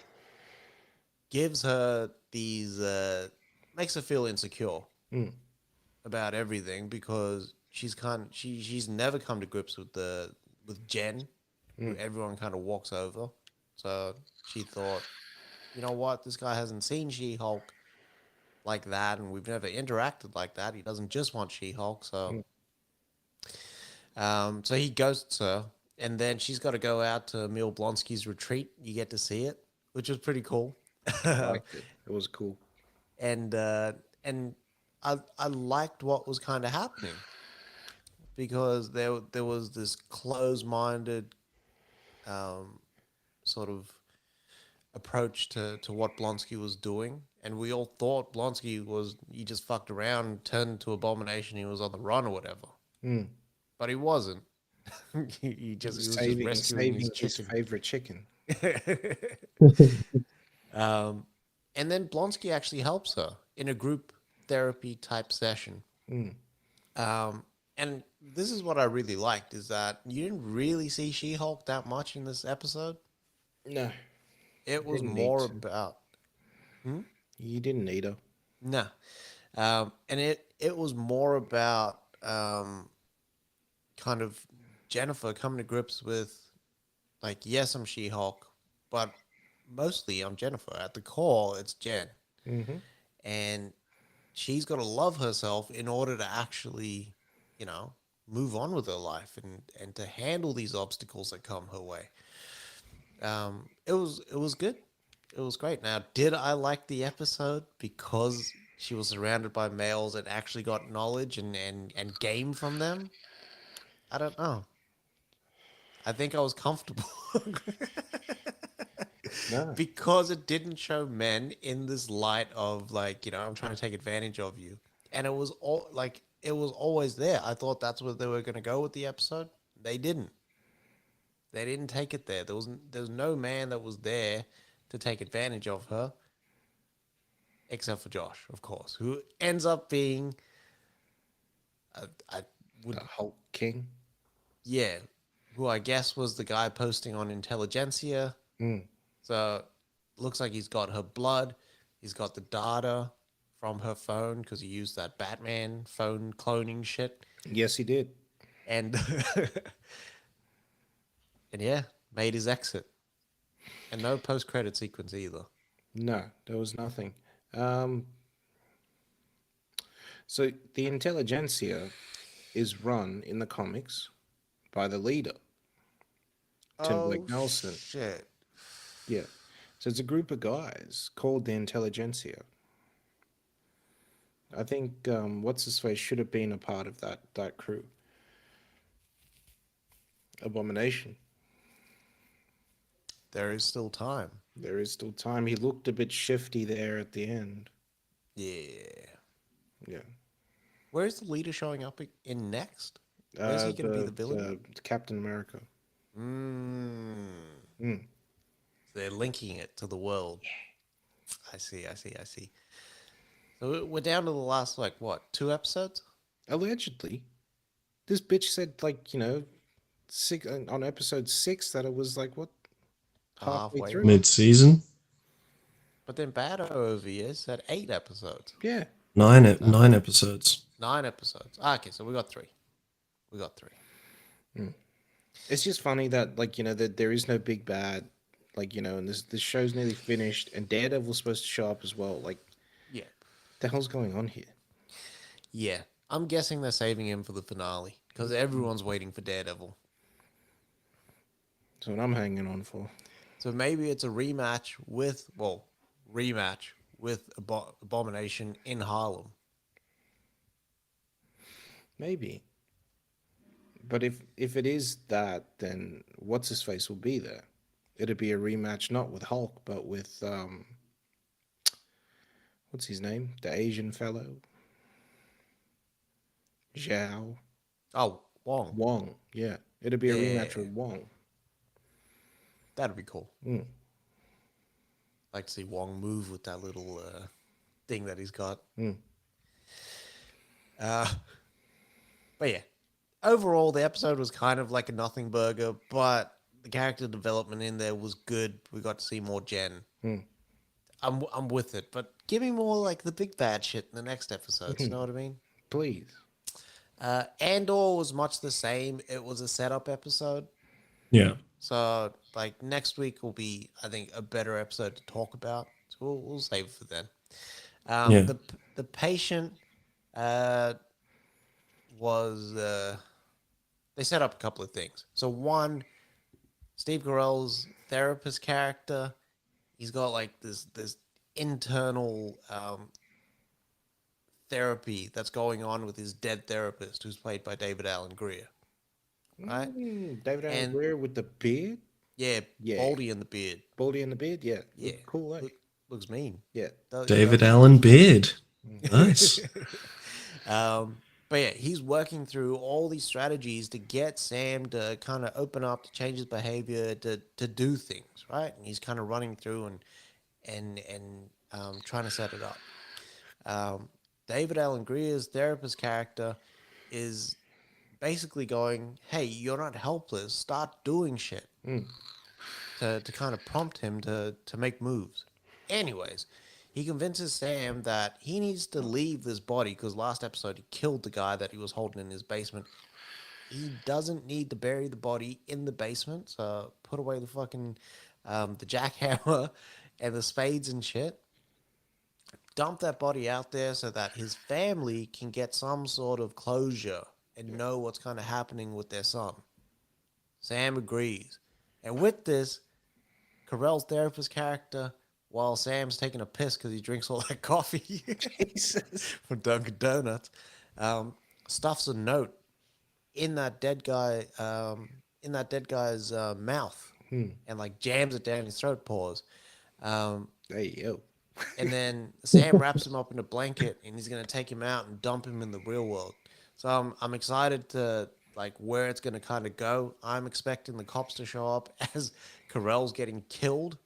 gives her these makes her feel insecure Mm. about everything because she's never come to grips with Jen, who everyone kind of walks over. So she thought, you know what, this guy hasn't seen She-Hulk like that, and we've never interacted like that. He doesn't just want She-Hulk, so so he ghosts her, and then she's got to go out to Emil Blonsky's retreat. You get to see it, which was pretty cool. I liked it. It was cool. and uh, and I liked what was kind of happening because there was this close-minded sort of approach to what Blonsky was doing, and we all thought Blonsky was he just fucked around, turned to Abomination, he was on the run or whatever, Mm. but he wasn't. He was He was just saving rescuing his saving his chicken. favorite chicken. And then Blonsky actually helps her in a group therapy type session. Mm. And this is what I really liked is that you didn't really see She-Hulk that much in this episode. No, It was didn't need more to. about You didn't need her. no, and it was more about kind of Jennifer coming to grips with like yes, I'm She-Hulk, but mostly I'm Jennifer. At the core, it's Jen, Mm-hmm. and she's got to love herself in order to actually, you know, move on with her life and to handle these obstacles that come her way. It was good. It was great. Now, did I like the episode because she was surrounded by males and actually got knowledge and game from them? I don't know. I think I was comfortable No. because it didn't show men in this light of like, you know, I'm trying to take advantage of you. And it was all like it was always there. I thought that's where they were going to go with the episode. They didn't. They didn't take it there. There was no man that was there to take advantage of her, except for Josh, of course, who ends up being, I would The Hulk King. yeah, who I guess was the guy posting on Intelligentsia. Mm. So looks like he's got her blood. He's got the data from her phone because he used that Batman phone cloning shit. Yes, he did. And and yeah, made his exit. And no post credit sequence either. No, there was nothing. Um, so the intelligentsia is run in the comics by the leader, Tim Oh Blake Nelson. shit. Yeah. So it's a group of guys called the intelligentsia. I think what's his face should have been a part of that crew. Abomination. There is still time. There is still time. He looked a bit shifty there at the end. Yeah. Yeah. Where's the leader showing up in next? Where's he going to be the villain? Captain America. Mm. Mm. They're linking it to the world. I see. So we're down to the last, like, what, 2 episodes? Allegedly, this bitch said like six on episode 6 that it was like what halfway Halfway through. mark. Mid-season. But then Bado over here said 8 episodes. Yeah. Nine episodes. 9 episodes. Okay, so we got 3. It's just funny that that there is no big bad, and this show's nearly finished, and Daredevil's supposed to show up as well. Like, Yeah. the hell's going on here? Yeah. I'm guessing they're saving him for the finale because everyone's waiting for Daredevil. That's what I'm hanging on for. So maybe it's a rematch with Abomination in Harlem. Maybe. But if it is that, then what's his face will be there. It'd be a rematch not with Hulk, but with what's his name? The Asian fellow, Zhao Oh, Wong. Wong. Yeah, it'd be a rematch Yeah, with Wong. that'd be cool. Mm. Like to see Wong move with that little thing that he's got. Mm. Uh, but yeah, overall, the episode was kind of like a nothing burger, but the character development in there was good. We got to see more Jen. Mm. I'm with it, but give me more like the big bad shit in the next episodes. You know what I mean? Please. Andor was much the same. It was a setup episode. Yeah. So, like, next week will be, I think, a better episode to talk about. So we'll save it for then. Yeah. The patient uh, was they set up a couple of things. So one, Steve Carell's therapist character, he's got like this internal therapy that's going on with his dead therapist, who's played by David Allen Greer, right? David Allen And Greer with the beard. yeah, Yeah. Baldy in the beard. Baldy and the beard. Yeah. Yeah, Look cool, eh? looks mean. Yeah. He David does. Allen Beard. Nice. But yeah, he's working through all these strategies to get Sam to kind of open up, to change his behavior, to do things, right? And he's kind of running through and trying to set it up. David Allen Greer's therapist character is basically going, "Hey, you're not helpless. Start doing shit." To kind of prompt him to make moves. Anyways, he convinces Sam that he needs to leave this body because last episode he killed the guy that he was holding in his basement. He doesn't need to bury the body in the basement, so put away the fucking the jackhammer and the spades and shit. Dump that body out there so that his family can get some sort of closure and know what's kind of happening with their son. Sam agrees. And with this, Carell's therapist character, while Sam's taking a piss because he drinks all that coffee Jesus. from Dunkin' Donuts, stuffs a note in that dead guy, in that dead guy's mouth, and like jams it down his throat. Pause. Hey yo. And then Sam wraps him up in a blanket, and he's gonna take him out and dump him in the real world. So I'm excited to like where it's gonna kind of go. I'm expecting the cops to show up as Carell's getting killed,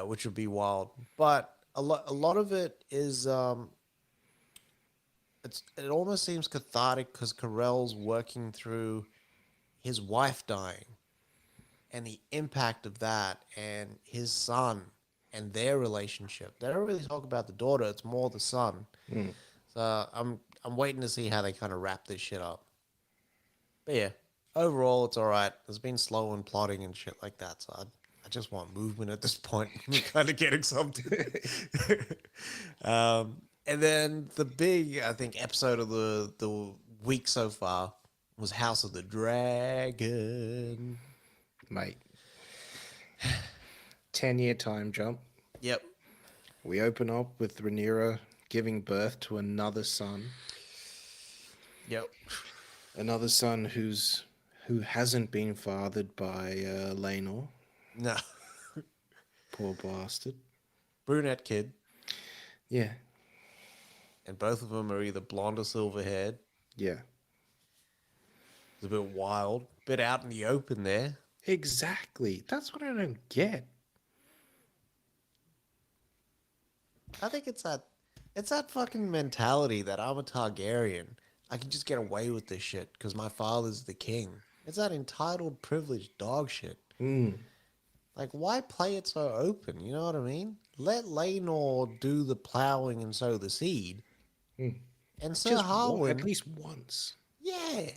which would be wild. But a lot of it is it almost seems cathartic because Carell's working through his wife dying and the impact of that, and his son and their relationship. They don't really talk about the daughter; it's more the son. So I'm waiting to see how they kind of wrap this shit up. But yeah, overall it's all right. It's been slow and plotting and shit like that. So I just want movement at this point. I'm kind of getting something. And then the big, I think, episode of the week so far was House of the Dragon. Mate. 10-year time jump. Yep. We open up with Rhaenyra giving birth to another son. Yep. Another son who hasn't been fathered by Laenor. No. Poor bastard. Brunette kid. Yeah. And both of them are either blonde or silver haired. Yeah. It's a bit wild. Bit out in the open there. Exactly. That's what I don't get. I think it's that fucking mentality that I'm a Targaryen. I can just get away with this shit because my father's the king. It's that entitled, privileged dog shit. Like, why play it so open? You know what I mean? Let Laenor do the plowing and sow the seed. And Sir Just Harwin, at least once. yeah.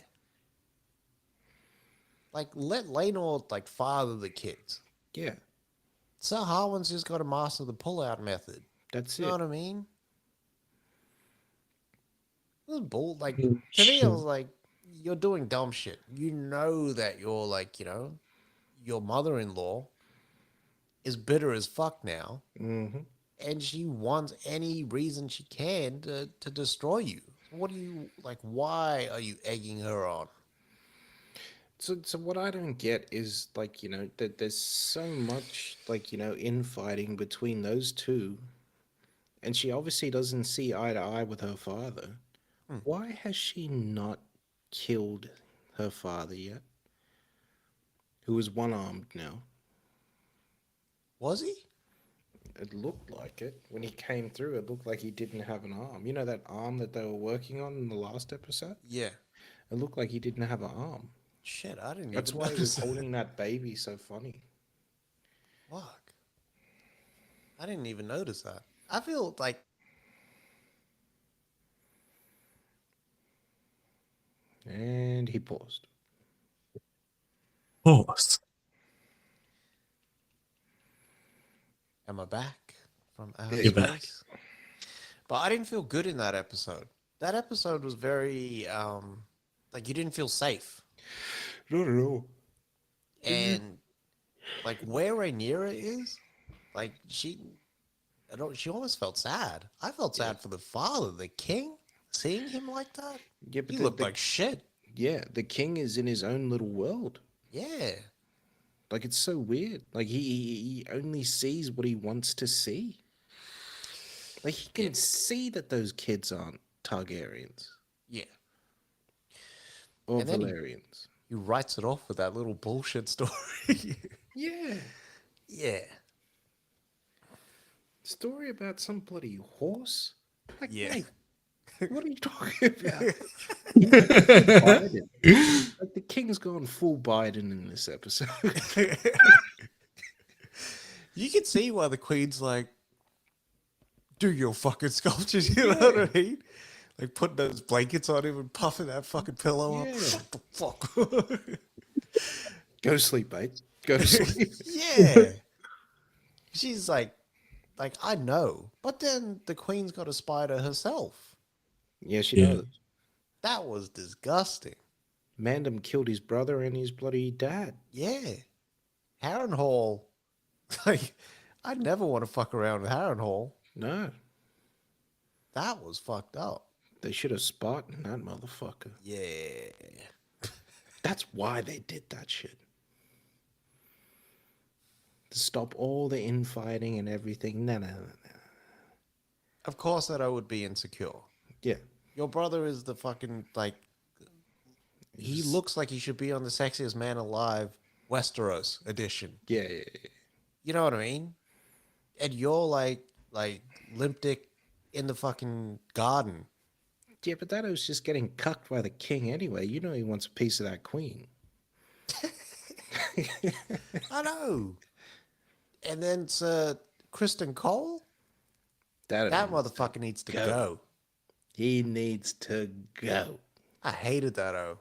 Like, let Laenor, like, father the kids. Yeah. Sir Harwin's just got to master the pull-out method. That's You know it. what I mean? It was bull. Like, to me, I was like, you're doing dumb shit. You know that you're, like, your mother-in-law is bitter as fuck now. And she wants any reason she can to destroy you. What do you like? Why are you egging her on? So what I don't get is like, that there's so much like, infighting between those two, and she obviously doesn't see eye to eye with her father. Hmm. Why has she not killed her father yet? Who is one armed now? Was he? It looked like it. When he came through, it looked like he didn't have an arm. You know that arm that they were working on in the last episode? Yeah. It looked like he didn't have an arm. Shit, I didn't That's even why he was notice that. holding that baby so funny. Fuck. I didn't even notice that. I feel like And he paused. Pause. am I back from outer Yeah, you're space? back. But I didn't feel good in that episode. That episode was very like you didn't feel safe. Not at all. And like where Rhaenyra is, like she almost felt sad. I felt sad for the father, the king, seeing him like that. Yeah, but He looked like shit. yeah, the king is in his own little world. Yeah. Like it's so weird. Like he only sees what he wants to see. Like he can see that those kids aren't Targaryens Yeah. or And then Valerians. he writes it off with that little bullshit story. Yeah. yeah. Story about some bloody horse? Like, Yeah. mate, what are you talking about? Biden. Like the king's gone full Biden in this episode. You can see why the queen's like, do your fucking sculptures, you know what I mean? Like putting those blankets on him and puffing that fucking pillow Yeah. up. Shut the fuck. Go sleep, mate. Go sleep. Yeah. She's like, I know. But then the queen's got a spider herself. Yeah, she Yeah. does. That was disgusting. Mandem killed his brother and his bloody dad. Yeah. Harrenhal. Like, I'd never want to fuck around with Harrenhal. No, That was fucked up. they should have Spartan that motherfucker. Yeah. That's why they did that shit. To stop all the infighting and everything. No. Of course that I would be insecure. Yeah. Your brother is the fucking, like, he looks like he should be on the Sexiest Man Alive Westeros edition. Yeah. You know what I mean? And you're like limp dick in the fucking garden. Yeah, but that was just getting cucked by the king anyway. You know he wants a piece of that queen. I know. And then Sir Kristen Cole, that motherfucker needs to go. He needs to go. I hated that.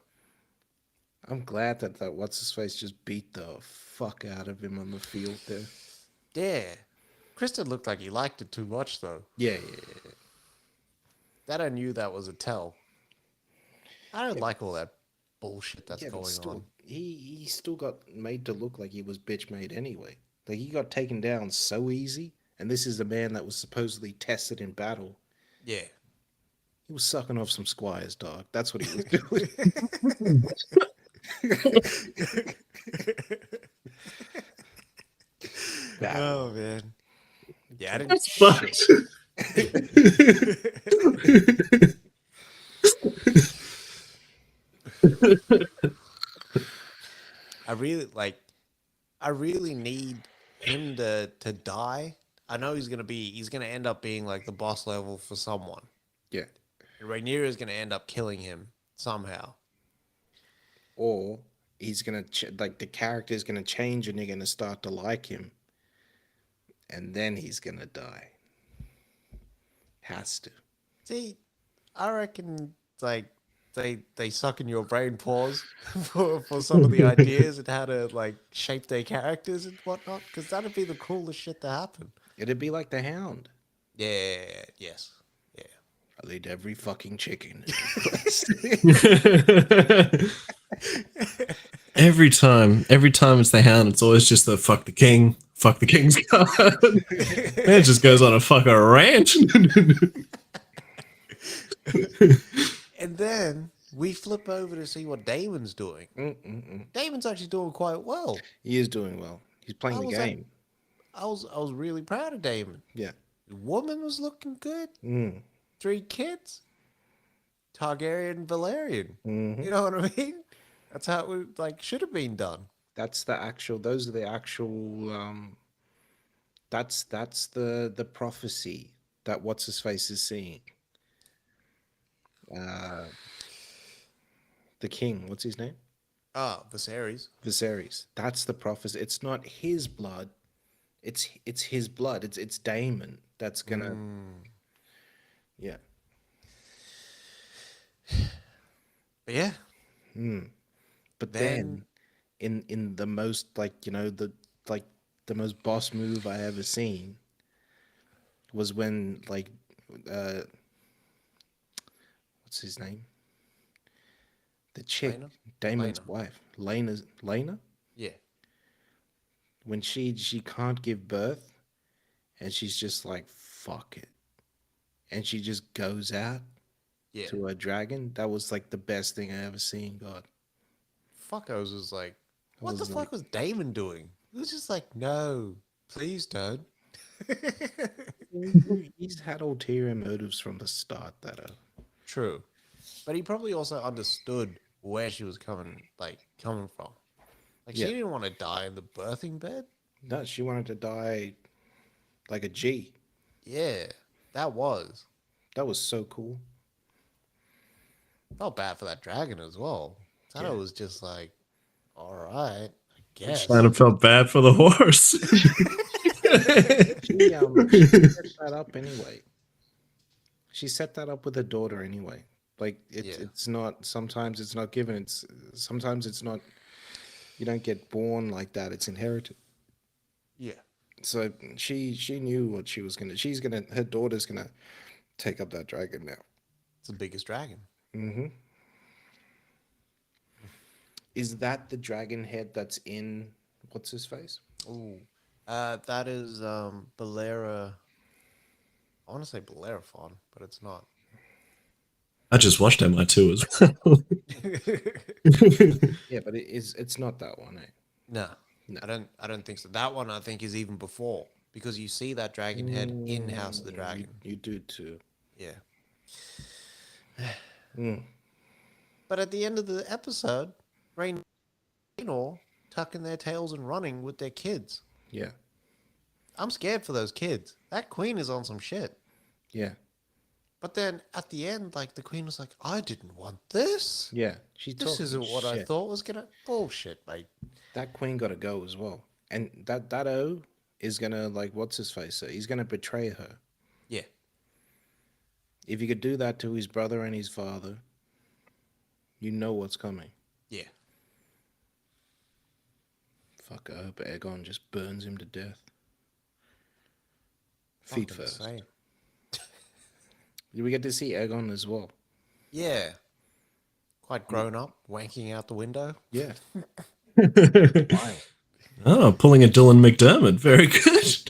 I'm glad that what's his face just beat the fuck out of him on the field there. Yeah. Kristen looked like he liked it too much though. Yeah. That I knew that was a tell. I don't like all that bullshit that's Yeah, but going still, on. he still got made to look like he was bitch made anyway. Like he got taken down so easy, and this is a man that was supposedly tested in battle. Yeah. He was sucking off some squires, dog. That's what he was doing. Oh man. Yeah, I didn't. Fucked. I really need him to die. I know he's gonna end up being like the boss level for someone. Yeah. And Rhaenyra is gonna end up killing him somehow. Or he's gonna like the character's gonna change, and you're gonna start to like him, and then he's gonna die. Has to. See, I reckon like they suck in your brain pause for some of the ideas and how to like shape their characters and whatnot, because that'd be the coolest shit to happen. It'd be like the Hound. Yeah, yes. Yeah. I'll eat every fucking chicken. every time it's the Hound, it's always just the fuck the king, fuck the king's card. Man just goes on a fucking ranch. And then we flip over to see what Damon's doing. Mm-mm-mm. Damon's actually doing quite well. He is doing well. He's playing I the was like, game. I was really proud of Damon. Yeah. The woman was looking good. Mm. 3 kids, Targaryen, Valerian. Hmm. You know what I mean? That's how it like should have been done. That's the actual. Those are the actual. That's the prophecy that what's his face is seeing. Uh, the king. What's his name? Ah, Viserys. Viserys. That's the prophecy. It's not his blood. It's his blood. It's Daemon that's gonna. Yeah. But yeah, But then then, in the most like like the most boss move I ever seen was when like uh what's his name? The chick, Lena, Damon's Lena. wife, Lena, Yeah, when she can't give birth and she's just like fuck it. And she just goes out yeah. to a dragon. That was like the best thing I ever seen, God. Fuck, I was just like, I what the was like fuck was Damon doing? It was just like, no, please don't. he's had ulterior motives from the start that True, but he probably also understood where she was coming from. Like she yeah. didn't want to die in the birthing bed. No, she wanted to die like a G. Yeah, that was. That was so cool. Felt bad for that dragon as well. Yeah. Tana was just like, all right, I Kind guess. of felt bad for the horse. She set that up anyway. She set that up with her daughter anyway. Like Yeah, it's not sometimes it's not given. It's sometimes it's not you don't get born like that. It's inherited. yeah. So she knew what she was gonna. She's gonna. Her daughter's gonna take up that dragon now. It's the biggest dragon. Hmm. Is that the dragon head that's in what's his face? Ooh, that is Balera. I want to say Bellerophon, but it's not. I just watched MI2 as well. Yeah, but it's not that one. Eh? No, No. I don't think so. That one I think is even before because you see that dragon head in House of the Dragon. You do too. Yeah. Mm. But at the end of the episode, Rain and Raynor tucking their tails and running with their kids. Yeah. I'm scared for those kids. That queen is on some shit. Yeah. But then at the end, like the queen was like, I didn't want this. Yeah. She This talking isn't what I shit. thought was gonna bullshit, mate. That queen got to go as well. And that O is gonna like what's his face? Say? He's gonna betray her. Yeah. If you could do that to his brother and his father, you know what's coming. Yeah. Fuck, I hope Aegon just burns him to death. Feet Fucking first. insane. Did we get to see Aegon as well? Yeah. Quite grown up, wanking out the window. Yeah. Oh, pulling a Dylan McDermott. Very good.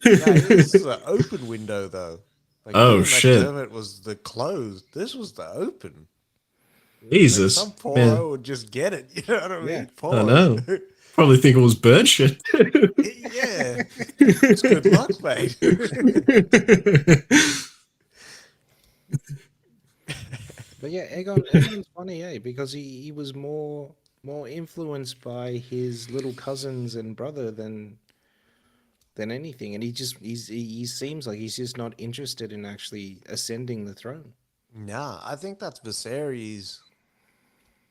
Yeah, this is an open window though. Like Oh, Dylan shit. McDermott was the closed. This was the open. Like Jesus. some poor Man, O would just get it. You know what I mean? Yeah. Pause. I know. Probably think it was bird shit. Yeah. It's good luck, mate. But yeah, Aegon's funny, eh? Because he was more influenced by his little cousins and brother than anything, and he seems like he's just not interested in actually ascending the throne. Nah, I think that's Viserys,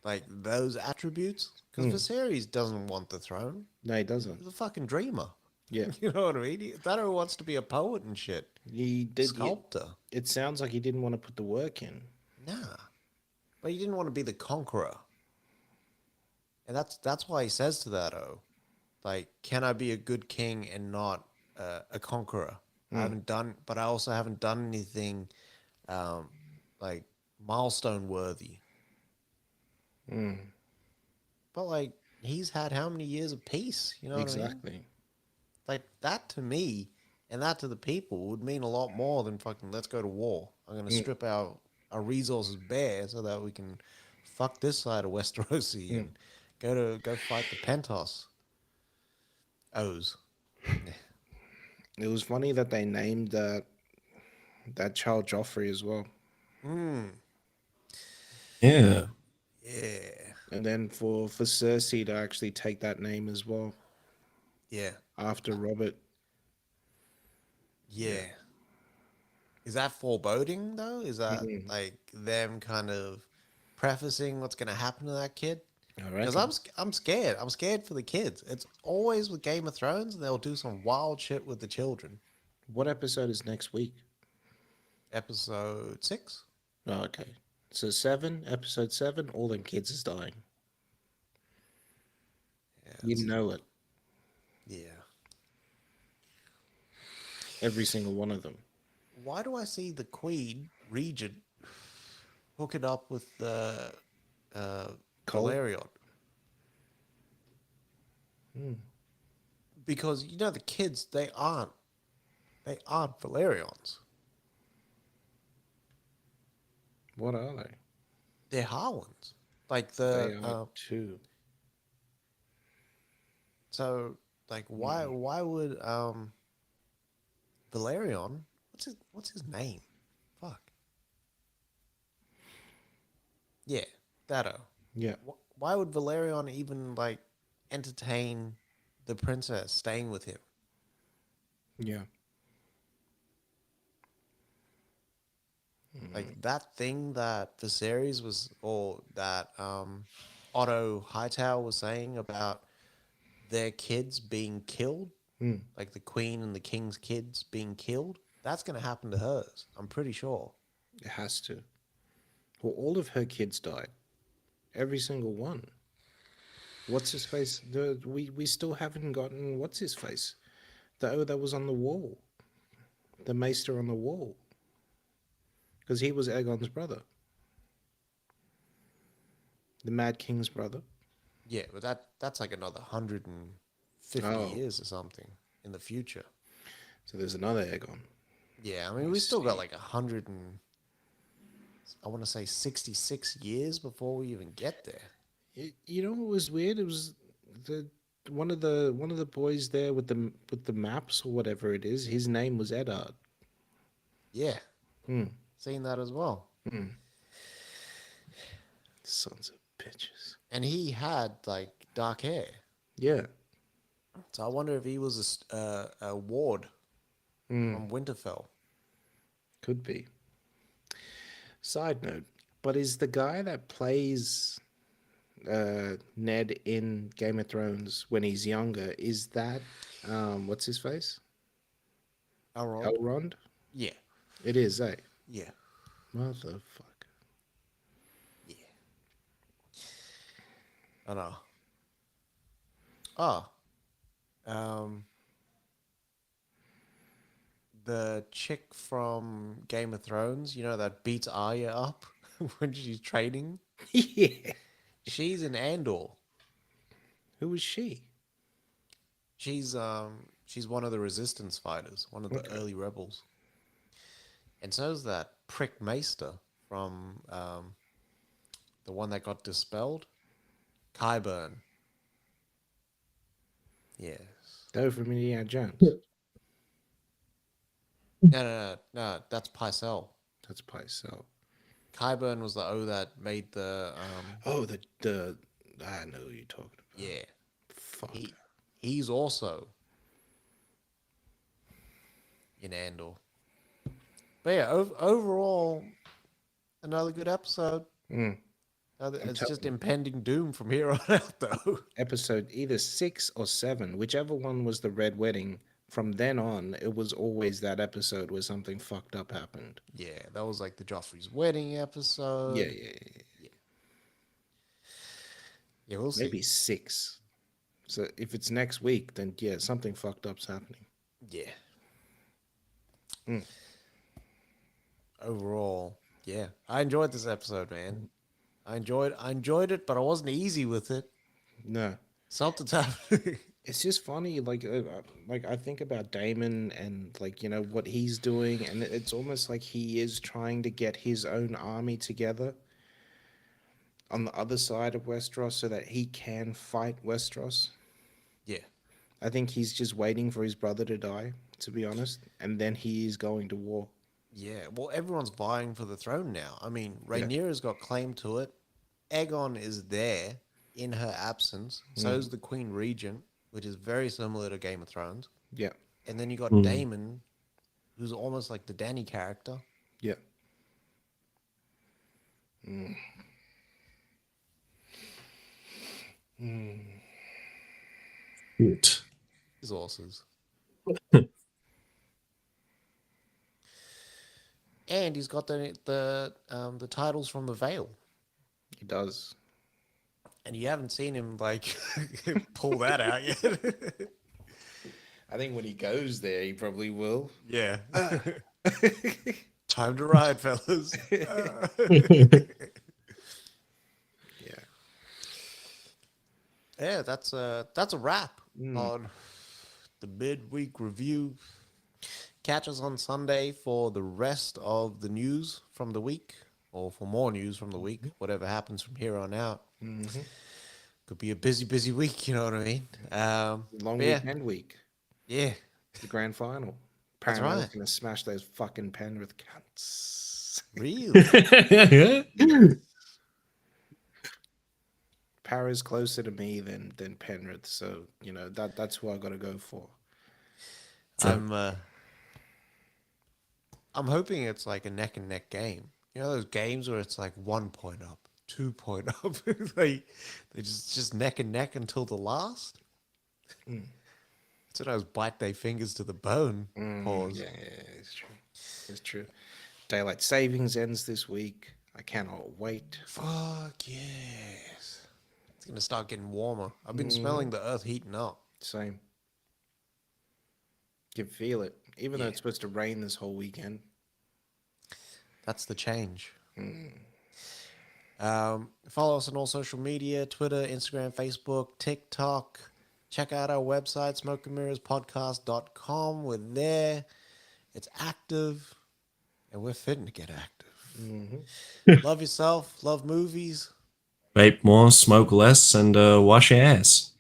like those attributes. Because Viserys doesn't want the throne. No, he doesn't. He's a fucking dreamer. Yeah, You know what I mean? Thanos wants to be a poet and shit. he did. Sculptor. It sounds like he didn't want to put the work in. Nah. But he didn't want to be the conqueror. And that's why he says to that, oh, like, can I be a good king and not a conqueror? I haven't done, but I also haven't done anything um, like milestone worthy. But like, he's had how many years of peace? You know what I mean? Exactly. Like that to me And that to the people would mean a lot more than fucking let's go to war. I'm gonna strip our resources bare so that we can fuck this side of Westeros and go fight the Pentos. O's. It was funny that they named that child Joffrey as well. Yeah. Yeah. And then for Cersei to actually take that name as well Yeah. after Robert. Yeah. Is that foreboding though? Is that like them kind of prefacing what's going to happen to that kid? I Because reckon. I'm scared. I'm scared for the kids. It's always with Game of Thrones. They'll do some wild shit with the children. What episode is next week? Episode 6. Oh, okay. So episode 7, all them kids is dying. Yeah. You know it. Yeah. Every single one of them. Why do I see the Queen Regent hook it up with the Cole? Valerion? Because you know the kids, they aren't Valerions. What are they? They're Harwins. Like They the are too. so like why would Valerion, what's his name? Fuck. Yeah, Datto. Yeah. Why would Valerion even like entertain the princess staying with him? Yeah. Like that thing that Viserys was, or that Otto Hightower was saying about their kids being killed, like the queen and the king's kids being killed. That's gonna happen to hers. I'm pretty sure. It has to. Well, all of her kids died. Every single one. What's his face? We still haven't gotten what's his face? That was on the wall. The maester on the wall. Because he was Aegon's brother. The Mad King's brother. Yeah, but that's like another 150 Oh. years or something in the future. So there's another Aegon. Yeah, I mean we still got like 100 and I want to say 66 years before we even get there. You know what was weird? It was the one of the boys there with the maps or whatever it is. His name was Eddard. Yeah, seen that as well. Sons of bitches. And he had like dark hair. Yeah. So I wonder if he was a ward from Winterfell. Could be. Side note, but is the guy that plays Ned in Game of Thrones when he's younger, is that what's his face? Elrond? Elrond? Yeah, It is, eh? yeah, Motherfucker. yeah. I know. Oh, um, the chick from Game of Thrones, you know, that beats Arya up when she's training. Yeah. She's in Andor. Who was she? She's one of the resistance fighters, one of the early rebels. And so's that prick Maester from the one that got dispelled, Qyburn. Yes. That from Indiana Jones. No. That's Pycelle. That's Pycelle. Qyburn was the O that made the Oh, the I know who you're talking about. yeah. Fuck. He's also in Andor. But yeah, overall, another good episode. It's just impending doom from here on out, though. Episode either 6 or 7, whichever one was the Red Wedding. From then on, it was always that episode where something fucked up happened. Yeah, that was like the Joffrey's wedding episode. Yeah. Yeah, we'll see. Maybe 6. So if it's next week, then yeah, something fucked up's happening. Yeah. Overall, yeah, I enjoyed this episode, man. I enjoyed it, but I wasn't easy with it. No. Something's happening. It's just funny, like I think about Damon and like what he's doing, and it's almost like he is trying to get his own army together on the other side of Westeros so that he can fight Westeros. Yeah. I think he's just waiting for his brother to die, to be honest, and then he is going to war. Yeah. Well, everyone's vying for the throne now. I mean, Yeah. Rhaenyra's got claim to it. Aegon is there in her absence. So is the Queen Regent, which is very similar to Game of Thrones. Yeah. And then you got Mm. Daemon, who's almost like the Dany character. Yeah. Good. His horses. And he's got the titles from the Vale. He does. And you haven't seen him like pull that out yet. I think when he goes there, he probably will. Yeah. Time to ride, fellas. Yeah. Yeah, that's a wrap on the midweek review. Catch us on Sunday for the rest of the news from the week, or for more news from the week, whatever happens from here on out. Could be a busy week, you know what I mean? Long but yeah, weekend week. yeah, The grand final. That's Paramount's right. gonna smash those fucking Penrith cunts. really. Para's closer to me than Penrith, so that's who I got to go for. I'm hoping it's like a neck and neck game. You know those games where it's like 1 point up, 2 point up, they just neck and neck until the last. Sometimes bite their fingers to the bone. Pause. Yeah, it's true. It's true. Daylight savings ends this week. I cannot wait. Fuck yes. It's gonna start getting warmer. I've been smelling the earth heating up. Same. You can feel it, even though it's supposed to rain this whole weekend. That's the change. Follow us on all social media: Twitter, Instagram, Facebook, TikTok. Check out our website, smokeandmirrorspodcast.com. We're there. It's active, and we're fitting to get active. Love yourself. Love movies. Vape more, smoke less, and wash your ass.